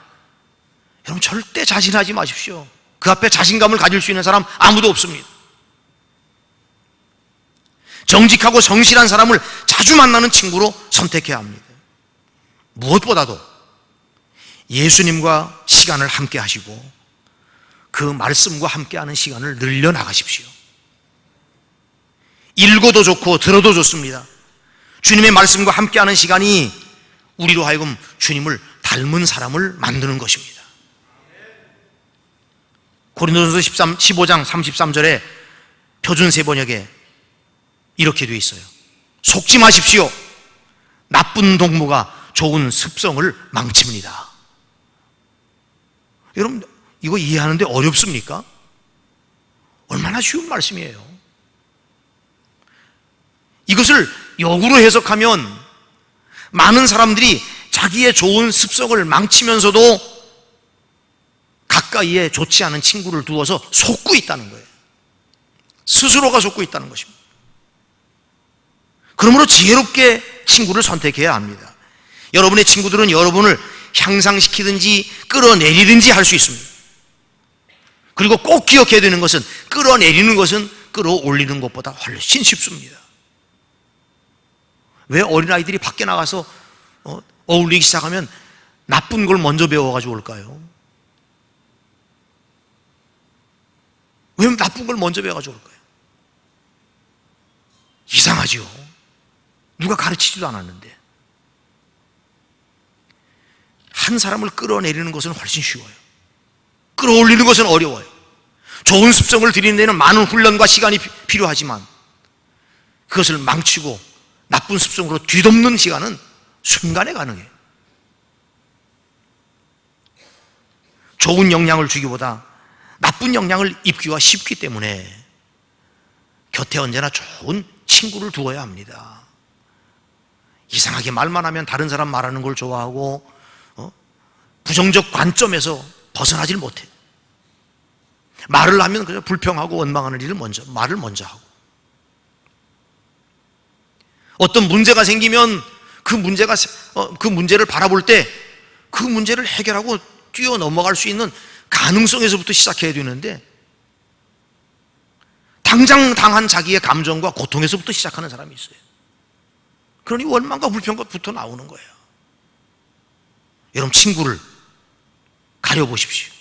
여러분, 절대 자신하지 마십시오. 그 앞에 자신감을 가질 수 있는 사람 아무도 없습니다. 정직하고 성실한 사람을 자주 만나는 친구로 선택해야 합니다. 무엇보다도 예수님과 시간을 함께 하시고 그 말씀과 함께하는 시간을 늘려나가십시오. 읽어도 좋고 들어도 좋습니다. 주님의 말씀과 함께하는 시간이 우리로 하여금 주님을 닮은 사람을 만드는 것입니다. 고린도전서 15장 33절에 표준 세번역에 이렇게 되어 있어요. 속지 마십시오. 나쁜 동무가 좋은 습성을 망칩니다. 여러분, 이거 이해하는데 어렵습니까? 얼마나 쉬운 말씀이에요. 이것을 역으로 해석하면 많은 사람들이 자기의 좋은 습성을 망치면서도 가까이에 좋지 않은 친구를 두어서 속고 있다는 거예요. 스스로가 속고 있다는 것입니다. 그러므로 지혜롭게 친구를 선택해야 합니다. 여러분의 친구들은 여러분을 향상시키든지 끌어내리든지 할 수 있습니다. 그리고 꼭 기억해야 되는 것은 끌어내리는 것은 끌어올리는 것보다 훨씬 쉽습니다. 왜 어린아이들이 밖에 나가서 어울리기 시작하면 나쁜 걸 먼저 배워가지고 올까요? 왜 나쁜 걸 먼저 배워가지고 올까요? 이상하죠. 누가 가르치지도 않았는데. 한 사람을 끌어내리는 것은 훨씬 쉬워요. 끌어올리는 것은 어려워요. 좋은 습성을 들이는 데는 많은 훈련과 시간이 필요하지만 그것을 망치고 나쁜 습성으로 뒤덮는 시간은 순간에 가능해요. 좋은 영향을 주기보다 나쁜 영향을 입기가 쉽기 때문에 곁에 언제나 좋은 친구를 두어야 합니다. 이상하게 말만 하면 다른 사람 말하는 걸 좋아하고 부정적 관점에서 벗어나질 못해. 말을 하면 그냥 불평하고 원망하는 일을 말을 먼저 하고, 어떤 문제가 생기면 그 문제를 바라볼 때 그 문제를 해결하고 뛰어넘어갈 수 있는 가능성에서부터 시작해야 되는데 당장 당한 자기의 감정과 고통에서부터 시작하는 사람이 있어요. 그러니 원망과 불평부터 나오는 거예요. 여러분, 친구를 가려보십시오.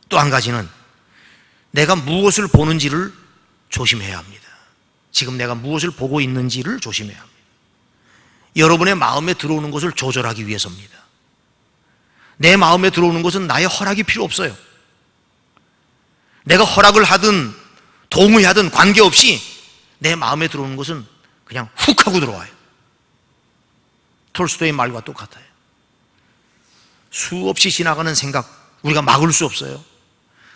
또 한 가지는 내가 무엇을 보는지를 조심해야 합니다. 지금 내가 무엇을 보고 있는지를 조심해야 합니다. 여러분의 마음에 들어오는 것을 조절하기 위해서입니다. 내 마음에 들어오는 것은 나의 허락이 필요 없어요. 내가 허락을 하든 동의하든 관계없이 내 마음에 들어오는 것은 그냥 훅 하고 들어와요. 톨스토이의 말과 똑같아요. 수없이 지나가는 생각, 우리가 막을 수 없어요.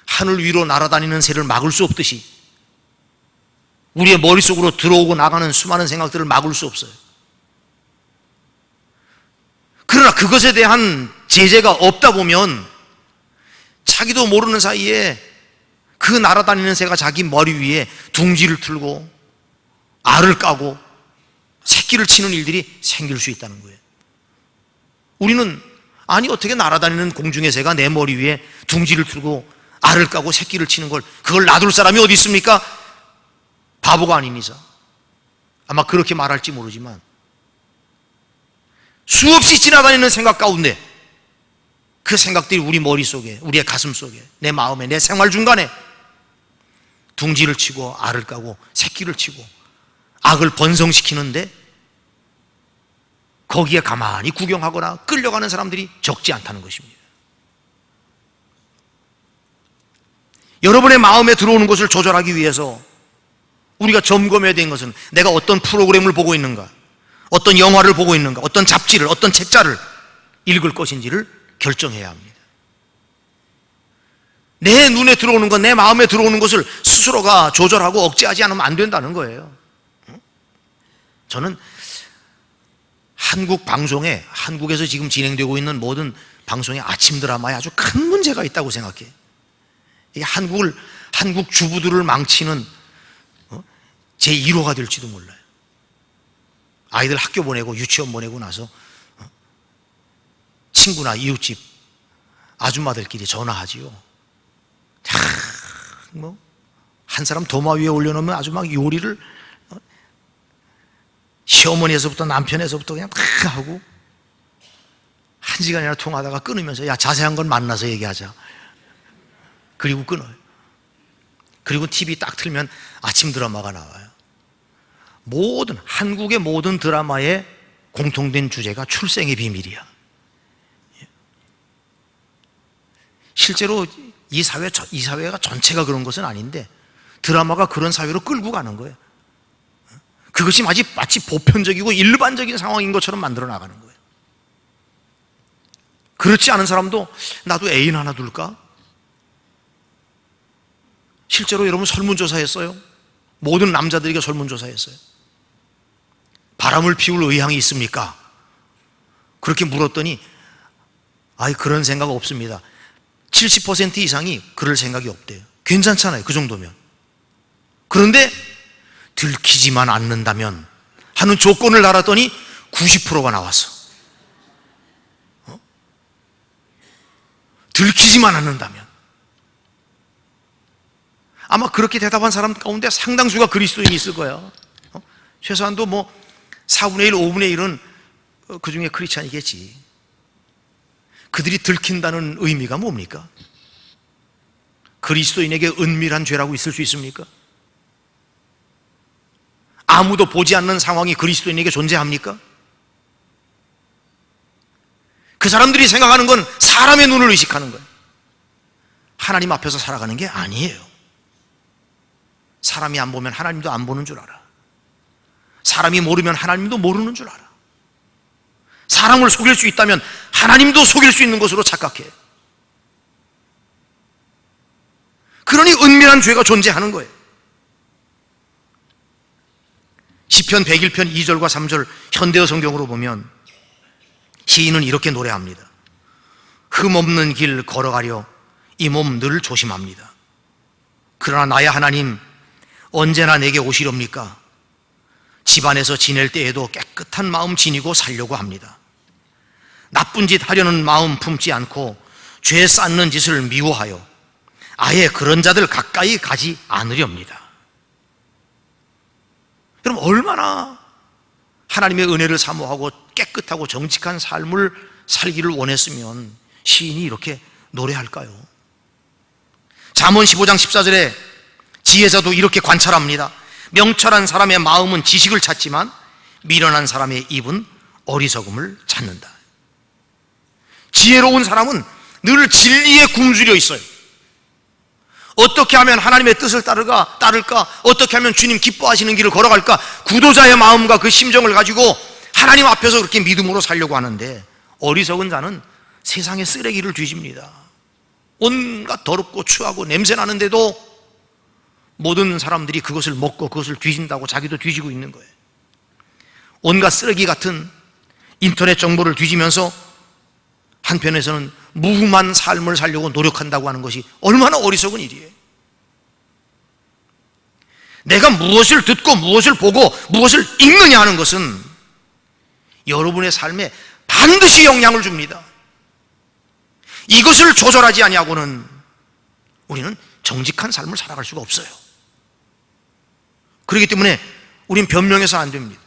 하늘 위로 날아다니는 새를 막을 수 없듯이 우리의 머릿속으로 들어오고 나가는 수많은 생각들을 막을 수 없어요. 그러나 그것에 대한 제재가 없다 보면 자기도 모르는 사이에 그 날아다니는 새가 자기 머리 위에 둥지를 틀고 알을 까고 새끼를 치는 일들이 생길 수 있다는 거예요. 우리는 아니 어떻게 날아다니는 공중의 새가 내 머리 위에 둥지를 틀고 알을 까고 새끼를 치는 걸 그걸 놔둘 사람이 어디 있습니까? 바보가 아닌 이상. 아마 그렇게 말할지 모르지만 수없이 지나다니는 생각 가운데 그 생각들이 우리 머릿속에, 우리의 가슴 속에, 내 마음에, 내 생활 중간에 둥지를 치고 알을 까고 새끼를 치고 악을 번성시키는데 거기에 가만히 구경하거나 끌려가는 사람들이 적지 않다는 것입니다. 여러분의 마음에 들어오는 것을 조절하기 위해서 우리가 점검해야 되는 것은 내가 어떤 프로그램을 보고 있는가, 어떤 영화를 보고 있는가, 어떤 잡지를, 어떤 책자를 읽을 것인지를 결정해야 합니다. 내 눈에 들어오는 것, 내 마음에 들어오는 것을 스스로가 조절하고 억제하지 않으면 안 된다는 거예요. 저는 한국 방송에, 한국에서 지금 진행되고 있는 모든 방송의 아침 드라마에 아주 큰 문제가 있다고 생각해요. 이게 한국 주부들을 망치는 제1호가 될지도 몰라요. 아이들 학교 보내고 유치원 보내고 나서 친구나 이웃집 아줌마들끼리 전화하지요. 한 사람 도마 위에 올려놓으면 아주 막 요리를 시어머니에서부터 남편에서부터 그냥 다 하고 1시간이나 통화하다가 끊으면서 야 자세한 건 만나서 얘기하자. 그리고 끊어요. 그리고 TV 딱 틀면 아침 드라마가 나와요. 한국의 모든 드라마의 공통된 주제가 출생의 비밀이야. 실제로 이 사회가 전체가 그런 것은 아닌데 드라마가 그런 사회로 끌고 가는 거예요. 그것이 마치 보편적이고 일반적인 상황인 것처럼 만들어 나가는 거예요. 그렇지 않은 사람도 나도 애인 하나 둘까? 실제로 여러분 설문조사했어요. 모든 남자들에게 설문조사했어요. 바람을 피울 의향이 있습니까? 그렇게 물었더니 그런 생각 없습니다. 70% 이상이 그럴 생각이 없대요. 괜찮잖아요, 그 정도면. 그런데 들키지만 않는다면 하는 조건을 달았더니 90%가 나왔어. 들키지만 않는다면. 아마 그렇게 대답한 사람 가운데 상당수가 그리스도인이 있을 거야. 최소한도 4분의 1, 5분의 1은 그 중에 크리스찬이겠지. 그들이 들킨다는 의미가 뭡니까? 그리스도인에게 은밀한 죄라고 있을 수 있습니까? 아무도 보지 않는 상황이 그리스도인에게 존재합니까? 그 사람들이 생각하는 건 사람의 눈을 의식하는 거예요. 하나님 앞에서 살아가는 게 아니에요. 사람이 안 보면 하나님도 안 보는 줄 알아. 사람이 모르면 하나님도 모르는 줄 알아. 사람을 속일 수 있다면 하나님도 속일 수 있는 것으로 착각해. 그러니 은밀한 죄가 존재하는 거예요. 시편 101편 2절과 3절 현대어 성경으로 보면 시인은 이렇게 노래합니다. 흠없는 길 걸어가려 이 몸 늘 조심합니다. 그러나 나의 하나님 언제나 내게 오시렵니까? 집안에서 지낼 때에도 깨끗한 마음 지니고 살려고 합니다. 나쁜 짓 하려는 마음 품지 않고 죄 쌓는 짓을 미워하여 아예 그런 자들 가까이 가지 않으렵니다. 여러분 얼마나 하나님의 은혜를 사모하고 깨끗하고 정직한 삶을 살기를 원했으면 시인이 이렇게 노래할까요? 잠언 15장 14절에 지혜자도 이렇게 관찰합니다. 명철한 사람의 마음은 지식을 찾지만 미련한 사람의 입은 어리석음을 찾는다. 지혜로운 사람은 늘 진리에 굶주려 있어요. 어떻게 하면 하나님의 뜻을 따를까? 어떻게 하면 주님 기뻐하시는 길을 걸어갈까? 구도자의 마음과 그 심정을 가지고 하나님 앞에서 그렇게 믿음으로 살려고 하는데, 어리석은 자는 세상의 쓰레기를 뒤집니다. 온갖 더럽고 추하고 냄새 나는데도 모든 사람들이 그것을 먹고 그것을 뒤진다고 자기도 뒤지고 있는 거예요. 온갖 쓰레기 같은 인터넷 정보를 뒤지면서 한편에서는 무hum한 삶을 살려고 노력한다고 하는 것이 얼마나 어리석은 일이에요. 내가 무엇을 듣고 무엇을 보고 무엇을 읽느냐 하는 것은 여러분의 삶에 반드시 영향을 줍니다. 이것을 조절하지 아니하고는 우리는 정직한 삶을 살아갈 수가 없어요. 그렇기 때문에 우린 변명해서는 안 됩니다.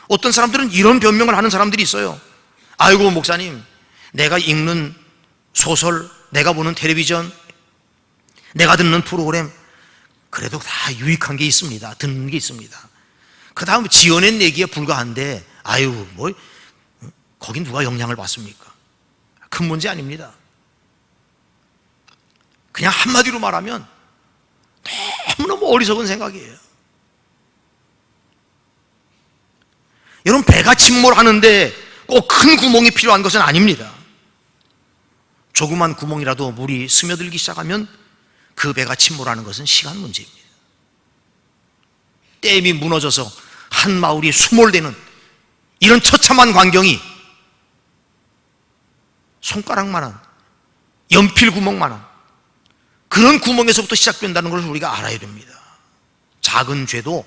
어떤 사람들은 이런 변명을 하는 사람들이 있어요. 아이고 목사님, 내가 읽는 소설, 내가 보는 텔레비전, 내가 듣는 프로그램, 그래도 다 유익한 게 있습니다. 듣는 게 있습니다. 그 다음 지어낸 얘기에 불과한데 아유 뭐 거긴 누가 영향을 받습니까? 큰 문제 아닙니다. 그냥 한마디로 말하면 너무너무 어리석은 생각이에요. 여러분, 배가 침몰하는데 꼭 큰 구멍이 필요한 것은 아닙니다. 조그만 구멍이라도 물이 스며들기 시작하면 그 배가 침몰하는 것은 시간 문제입니다. 댐이 무너져서 한 마을이 수몰되는 이런 처참한 광경이 손가락만한, 연필 구멍만한 그런 구멍에서부터 시작된다는 것을 우리가 알아야 됩니다. 작은 죄도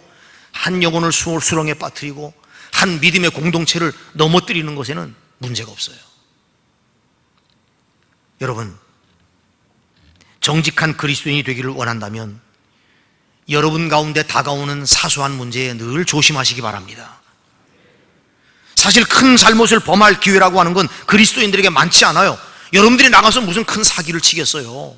한 영혼을 수렁에 빠뜨리고 한 믿음의 공동체를 넘어뜨리는 것에는 문제가 없어요. 여러분, 정직한 그리스도인이 되기를 원한다면 여러분 가운데 다가오는 사소한 문제에 늘 조심하시기 바랍니다. 사실 큰 잘못을 범할 기회라고 하는 건 그리스도인들에게 많지 않아요. 여러분들이 나가서 무슨 큰 사기를 치겠어요.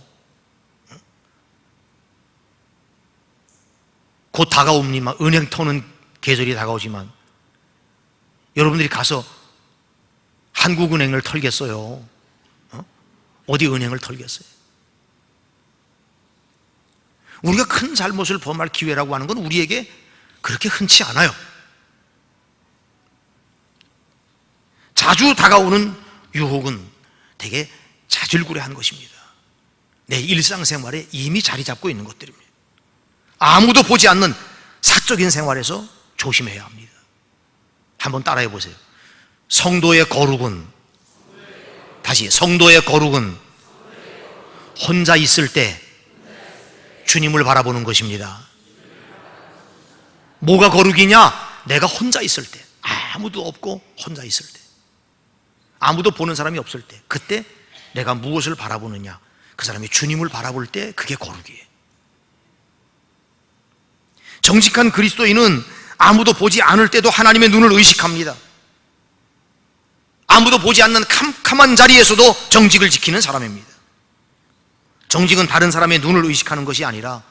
곧 다가옵니다. 은행 터는 계절이 다가오지만 여러분들이 가서 한국은행을 털겠어요? 어디 은행을 털겠어요? 우리가 큰 잘못을 범할 기회라고 하는 건 우리에게 그렇게 흔치 않아요. 자주 다가오는 유혹은 되게 자질구레한 것입니다. 내 일상생활에 이미 자리 잡고 있는 것들입니다. 아무도 보지 않는 사적인 생활에서 조심해야 합니다. 한번 따라해 보세요. 성도의 거룩은, 다시, 성도의 거룩은 혼자 있을 때 주님을 바라보는 것입니다. 뭐가 거룩이냐? 내가 혼자 있을 때, 아무도 없고 혼자 있을 때, 아무도 보는 사람이 없을 때, 그때 내가 무엇을 바라보느냐? 그 사람이 주님을 바라볼 때 그게 거룩이에요. 정직한 그리스도인은 아무도 보지 않을 때도 하나님의 눈을 의식합니다. 아무도 보지 않는 캄캄한 자리에서도 정직을 지키는 사람입니다. 정직은 다른 사람의 눈을 의식하는 것이 아니라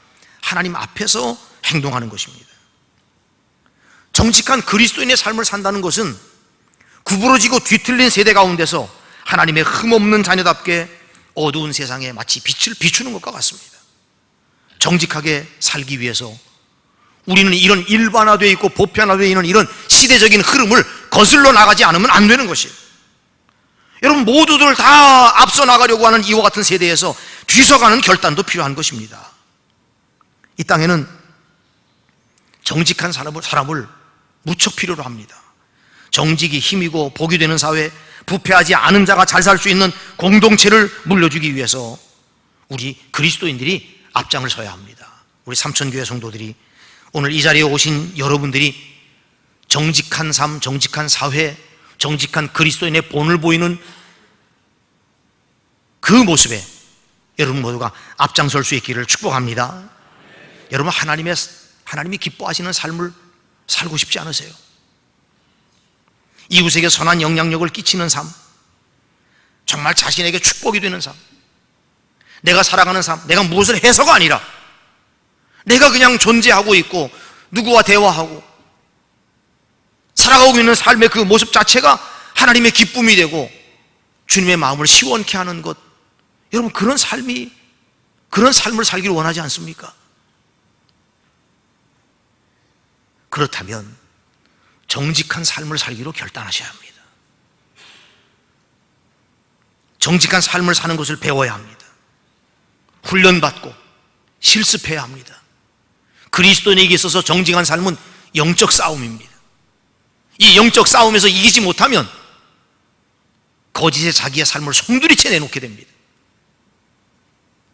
하나님 앞에서 행동하는 것입니다. 정직한 그리스도인의 삶을 산다는 것은 구부러지고 뒤틀린 세대 가운데서 하나님의 흠없는 자녀답게 어두운 세상에 마치 빛을 비추는 것과 같습니다. 정직하게 살기 위해서 우리는 이런 일반화되어 있고 보편화되어 있는 이런 시대적인 흐름을 거슬러 나가지 않으면 안 되는 것이에요. 여러분, 모두들 다 앞서 나가려고 하는 이와 같은 세대에서 뒤서가는 결단도 필요한 것입니다. 이 땅에는 정직한 사람을 무척 필요로 합니다. 정직이 힘이고 복이 되는 사회, 부패하지 않은 자가 잘 살 수 있는 공동체를 물려주기 위해서 우리 그리스도인들이 앞장을 서야 합니다. 우리 삼천교회 성도들이, 오늘 이 자리에 오신 여러분들이 정직한 삶, 정직한 사회, 정직한 그리스도인의 본을 보이는 그 모습에 여러분 모두가 앞장설 수 있기를 축복합니다. 여러분, 하나님이 기뻐하시는 삶을 살고 싶지 않으세요? 이웃에게 선한 영향력을 끼치는 삶, 정말 자신에게 축복이 되는 삶, 내가 살아가는 삶, 내가 무엇을 해서가 아니라 내가 그냥 존재하고 있고 누구와 대화하고 살아가고 있는 삶의 그 모습 자체가 하나님의 기쁨이 되고 주님의 마음을 시원케 하는 것, 여러분, 그런 삶을 살기를 원하지 않습니까? 그렇다면 정직한 삶을 살기로 결단하셔야 합니다. 정직한 삶을 사는 것을 배워야 합니다. 훈련받고 실습해야 합니다. 그리스도인에게 있어서 정직한 삶은 영적 싸움입니다. 이 영적 싸움에서 이기지 못하면 거짓의 자기의 삶을 송두리째 내놓게 됩니다.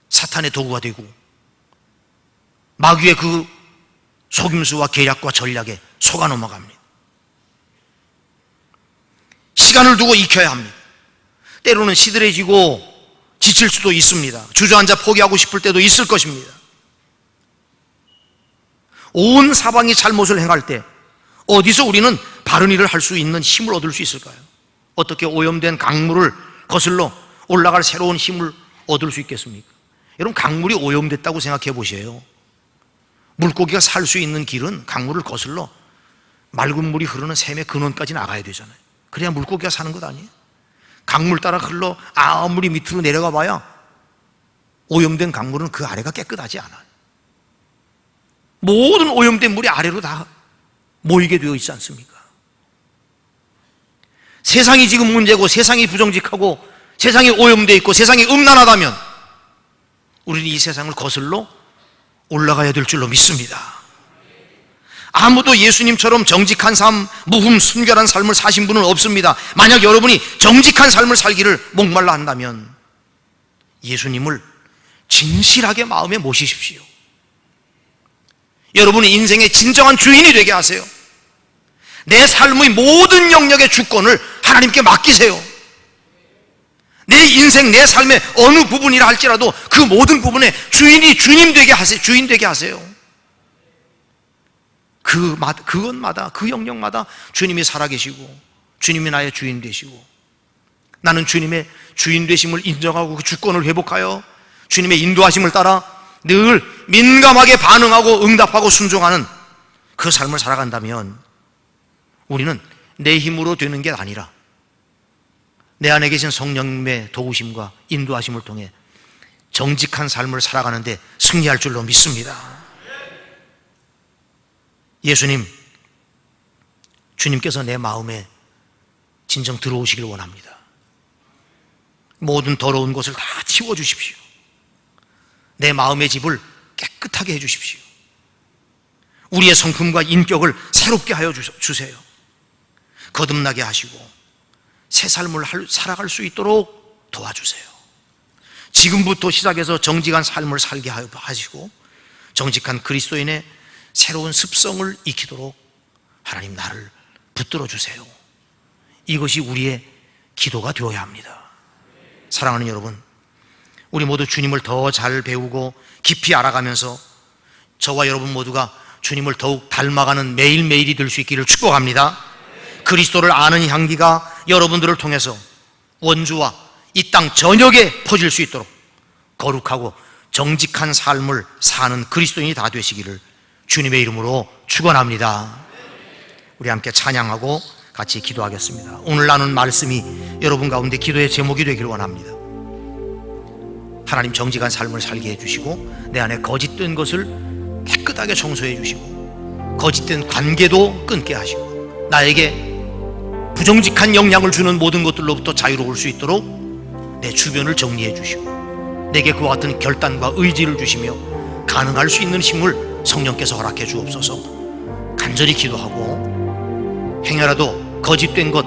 사탄의 도구가 되고 마귀의 그 속임수와 계략과 전략에 속아 넘어갑니다. 시간을 두고 익혀야 합니다. 때로는 시들해지고 지칠 수도 있습니다. 주저앉아 포기하고 싶을 때도 있을 것입니다. 온 사방이 잘못을 행할 때 어디서 우리는 바른 일을 할 수 있는 힘을 얻을 수 있을까요? 어떻게 오염된 강물을 거슬러 올라갈 새로운 힘을 얻을 수 있겠습니까? 여러분, 강물이 오염됐다고 생각해 보세요. 물고기가 살 수 있는 길은 강물을 거슬러 맑은 물이 흐르는 샘의 근원까지 나가야 되잖아요. 그래야 물고기가 사는 것 아니에요? 강물 따라 흘러 아무리 밑으로 내려가 봐야 오염된 강물은 그 아래가 깨끗하지 않아요. 모든 오염된 물이 아래로 다 모이게 되어 있지 않습니까? 세상이 지금 문제고 세상이 부정직하고 세상이 오염되어 있고 세상이 음란하다면 우리는 이 세상을 거슬러 올라가야 될 줄로 믿습니다. 아무도 예수님처럼 정직한 삶, 무흠 순결한 삶을 사신 분은 없습니다. 만약 여러분이 정직한 삶을 살기를 목말라 한다면 예수님을 진실하게 마음에 모시십시오. 여러분이 인생의 진정한 주인이 되게 하세요. 내 삶의 모든 영역의 주권을 하나님께 맡기세요. 내 인생, 내 삶의 어느 부분이라 할지라도 그 모든 부분에 주인이 주님 되게 하세요. 주인 되게 하세요. 그것마다, 그 영역마다 주님이 살아계시고 주님이 나의 주인 되시고 나는 주님의 주인 되심을 인정하고 그 주권을 회복하여 주님의 인도하심을 따라 늘 민감하게 반응하고 응답하고 순종하는 그 삶을 살아간다면 우리는 내 힘으로 되는 게 아니라 내 안에 계신 성령님의 도우심과 인도하심을 통해 정직한 삶을 살아가는데 승리할 줄로 믿습니다. 예수님, 주님께서 내 마음에 진정 들어오시길 원합니다. 모든 더러운 것을 다 치워주십시오. 내 마음의 집을 깨끗하게 해주십시오. 우리의 성품과 인격을 새롭게 하여 주세요. 거듭나게 하시고 새 삶을 살아갈 수 있도록 도와주세요. 지금부터 시작해서 정직한 삶을 살게 하시고 정직한 그리스도인의 새로운 습성을 익히도록 하나님 나를 붙들어 주세요. 이것이 우리의 기도가 되어야 합니다. 사랑하는 여러분, 우리 모두 주님을 더 잘 배우고 깊이 알아가면서 저와 여러분 모두가 주님을 더욱 닮아가는 매일매일이 될 수 있기를 축복합니다. 그리스도를 아는 향기가 여러분들을 통해서 원주와 이 땅 전역에 퍼질 수 있도록 거룩하고 정직한 삶을 사는 그리스도인이 다 되시기를 주님의 이름으로 축원합니다. 우리 함께 찬양하고 같이 기도하겠습니다. 오늘 나눈 말씀이 여러분 가운데 기도의 제목이 되기를 원합니다. 하나님, 정직한 삶을 살게 해주시고 내 안에 거짓된 것을 깨끗하게 청소해 주시고 거짓된 관계도 끊게 하시고 나에게 부정직한 영향을 주는 모든 것들로부터 자유로울 수 있도록 내 주변을 정리해 주시고 내게 그와 같은 결단과 의지를 주시며 가능할 수 있는 힘을 성령께서 허락해 주옵소서. 간절히 기도하고 행여라도 거짓된 것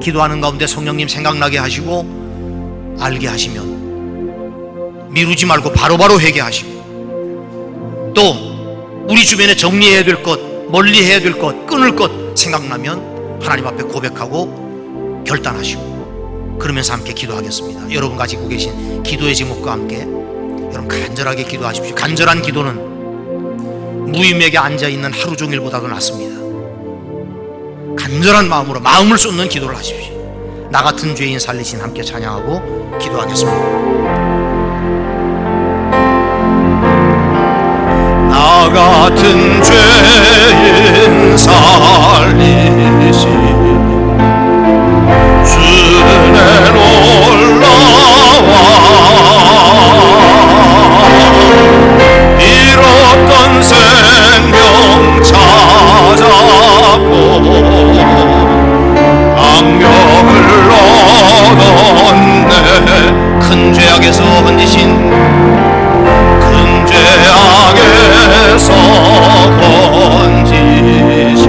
기도하는 가운데 성령님 생각나게 하시고 알게 하시면 미루지 말고 바로바로 회개하시고 또 우리 주변에 정리해야 될 것, 멀리 해야 될 것, 끊을 것 생각나면 하나님 앞에 고백하고 결단하시고 그러면서 함께 기도하겠습니다. 여러분 가지고 계신 기도의 제목과 함께 여러분 간절하게 기도하십시오. 간절한 기도는 무임에게 앉아있는 하루 종일보다도 낫습니다. 간절한 마음으로 마음을 쏟는 기도를 하십시오. 나 같은 죄인 살리신 함께 찬양하고 기도하겠습니다. 나 같은 죄인 살리신 주내 올라와 잃었던 생명 찾았고 악명을 얻었네. 큰 죄악에서 건지신 큰 죄악에서 건지신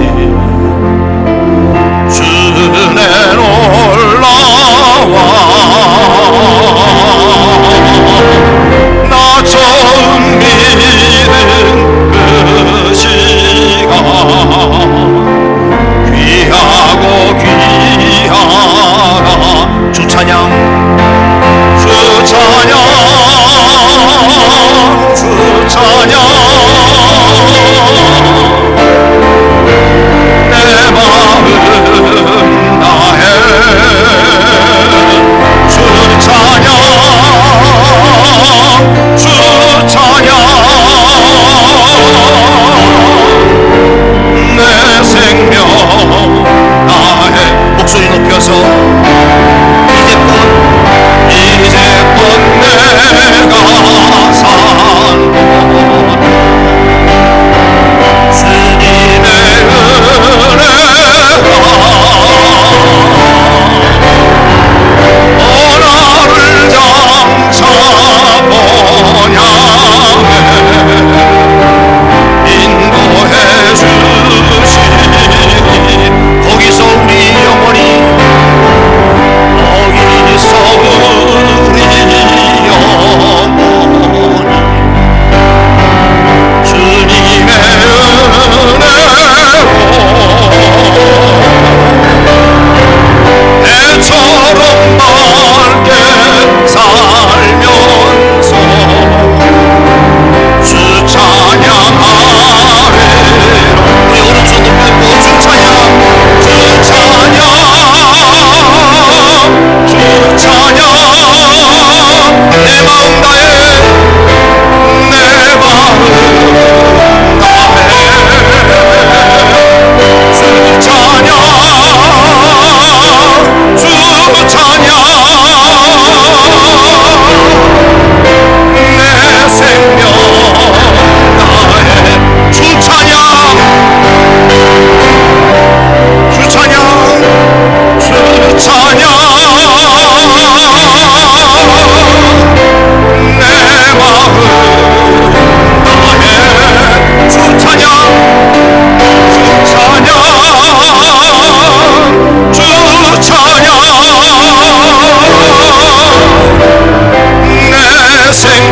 내 생각